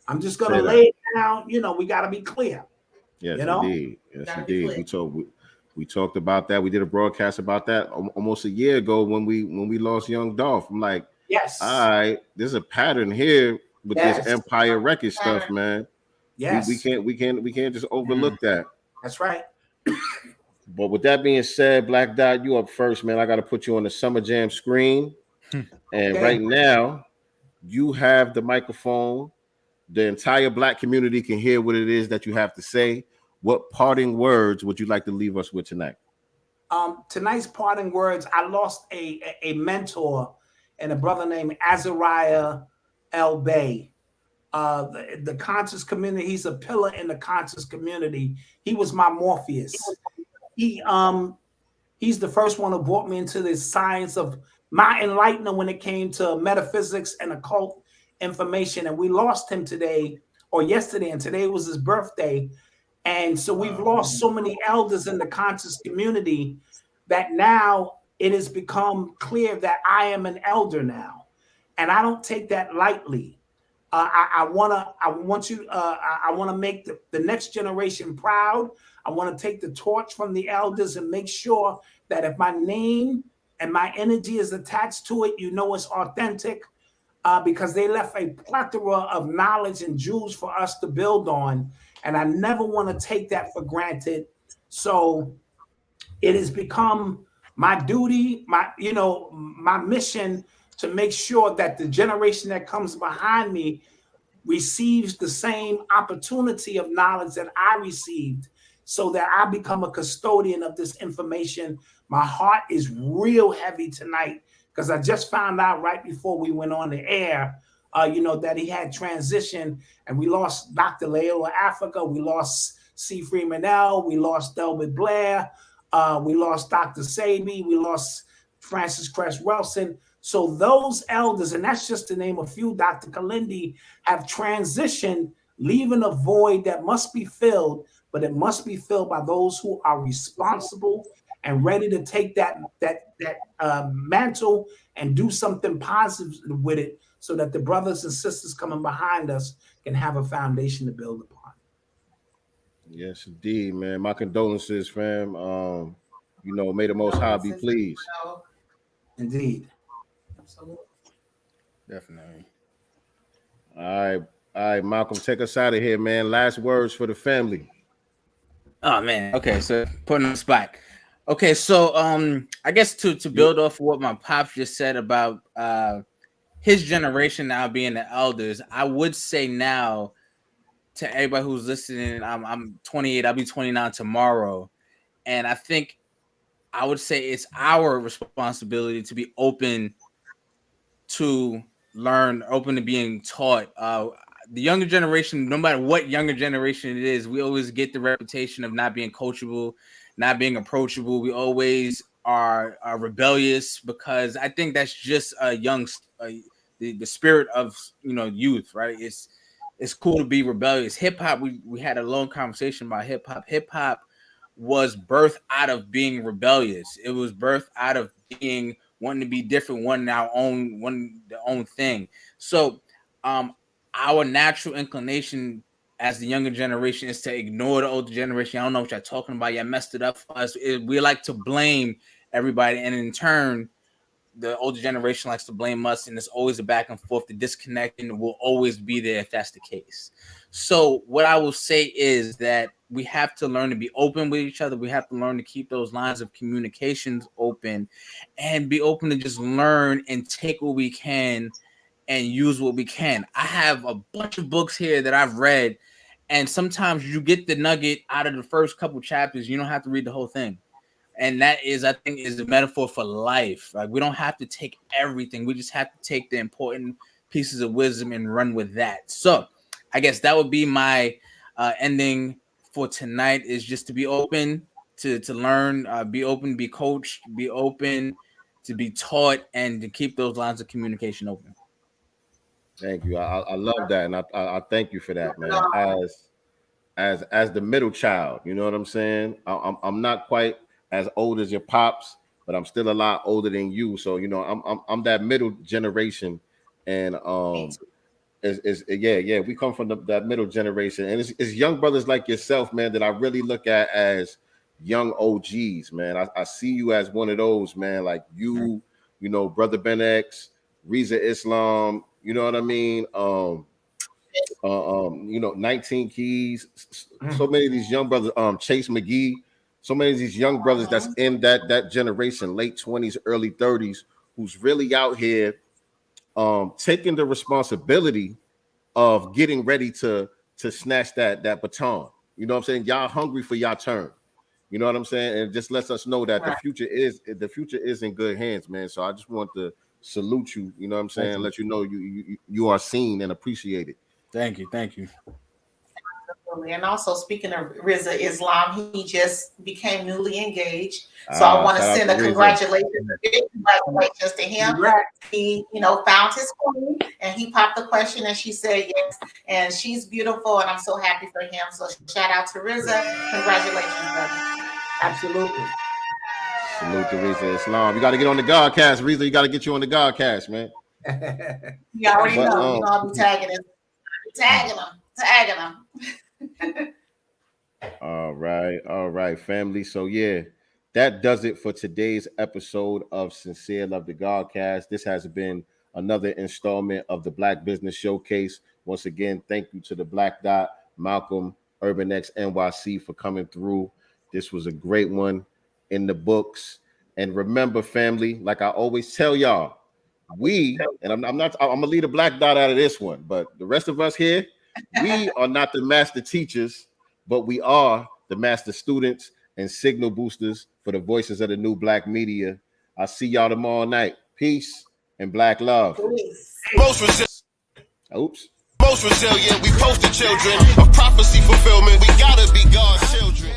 I'm just going to lay it down. We got to be clear. Yes, indeed. Yes, indeed. We talked about that. We did a broadcast about that almost a year ago when we lost young Dolph. I'm like, Yes. All right. There's a pattern here with this Empire Record stuff, man. Yes. We can't just overlook that. That's right. But with that being said, Black Dot, you up first, man. I got to put you on the Summer Jam screen. And right now, you have the microphone. The entire Black community can hear what it is that you have to say. What parting words would you like to leave us with tonight? Tonight's parting words, I lost a mentor and a brother named Azariah L. Bay. The conscious community, he's a pillar in the conscious community. He was my Morpheus. He's the first one who brought me into the science of my enlightenment when it came to metaphysics and occult information. And we lost him today or yesterday, and today was his birthday. And so we've lost so many elders in the conscious community that now it has become clear that I am an elder now. And I don't take that lightly. I want to make the next generation proud. I want to take the torch from the elders and make sure that if my name and my energy is attached to it, you know it's authentic, because they left a plethora of knowledge and jewels for us to build on. And I never want to take that for granted. So it has become my duty, my mission to make sure that the generation that comes behind me receives the same opportunity of knowledge that I received, so that I become a custodian of this information. My heart is real heavy tonight because I just found out right before we went on the air, that he had transitioned, and we lost Dr. Layla Africa, we lost C. Freeman L., we lost Delbert Blair, we lost Dr. Sabi, we lost Francis Cress Wilson. So those elders, and that's just to name a few, Dr. Kalindi, have transitioned, leaving a void that must be filled, but it must be filled by those who are responsible and ready to take that mantle and do something positive with it, so that the brothers and sisters coming behind us can have a foundation to build upon. Yes, indeed, man. My condolences, fam. May the Most High be pleased. Indeed. Absolutely. Definitely. All right, Malcolm, take us out of here, man. Last words for the family. Oh man. Okay, so putting on the spot. Okay, so I guess to build off what my pops just said about his generation now being the elders, I would say now to everybody who's listening, I'm 28, I'll be 29 tomorrow, and I think I would say it's our responsibility to be open to learn, open to being taught. The younger generation, no matter what younger generation it is, we always get the reputation of not being coachable, not being approachable. We always are rebellious, because I think that's just a young, the spirit of youth, right? It's cool to be rebellious. Hip hop, we had a long conversation about hip hop. Hip hop was birthed out of being rebellious. It was birthed out of being wanting to be different, wanting the own thing. So our natural inclination as the younger generation is to ignore the older generation. I don't know what you're talking about. You messed it up for us. We like to blame everybody, and in turn, the older generation likes to blame us, and it's always a back and forth. The disconnecting will always be there if that's the case. So what I will say is that we have to learn to be open with each other. We have to learn to keep those lines of communications open, and be open to just learn and take what we can and use what we can. I have a bunch of books here that I've read, and sometimes you get the nugget out of the first couple chapters. You don't have to read the whole thing. And that is, I think, is a metaphor for life. Like, we don't have to take everything. We just have to take the important pieces of wisdom and run with that. So I guess that would be my ending for tonight, is just to be open to learn, be open, be coached, be open to be taught, and to keep those lines of communication open. Thank you. I love that, and I thank you for that, man. As the middle child, you know what I'm saying? I'm not quite as old as your pops, but I'm still a lot older than you. So I'm that middle generation, and we come from that middle generation, and it's young brothers like yourself, man, that I really look at as young OGs, man. I see you as one of those, man, like you, Brother Ben X, Reza Islam, you know what I mean? 19 Keys, so many of these young brothers, Chase McGee, so many of these young brothers that's in that generation, late 20s, early 30s, who's really out here taking the responsibility of getting ready to snatch that baton. You know what I'm saying? Y'all hungry for y'all turn. You know what I'm saying? And it just lets us know that the future is in good hands, man. So I just want to salute you. You know what I'm saying? Let you know you are seen and appreciated. Thank you. Absolutely. And also, speaking of Reza Islam, he just became newly engaged. So I want to send a congratulations to him. He, found his queen, and he popped the question, and she said yes, and she's beautiful, and I'm so happy for him. So shout out to Reza. Congratulations, brother. Absolutely. Salute to Reza Islam. You got to get on the Godcast, Reza. You got to get you on the Godcast, man. You already know. I'll be tagging him. Tagging him. All right, family. So yeah, that does it for today's episode of Sincere Love the Godcast. This has been another installment of the Black Business Showcase. Once again, thank you to the Black Dot, Malcolm, Urban X NYC for coming through. This was a great one in the books. And remember, family, like I always tell y'all, I'm gonna leave the Black Dot out of this one, but the rest of us here, we are not the master teachers, but we are the master students and signal boosters for the voices of the new Black media. I'll see y'all tomorrow night. Peace and Black love. Most resilient, we poster children of prophecy fulfillment. We gotta be God's children.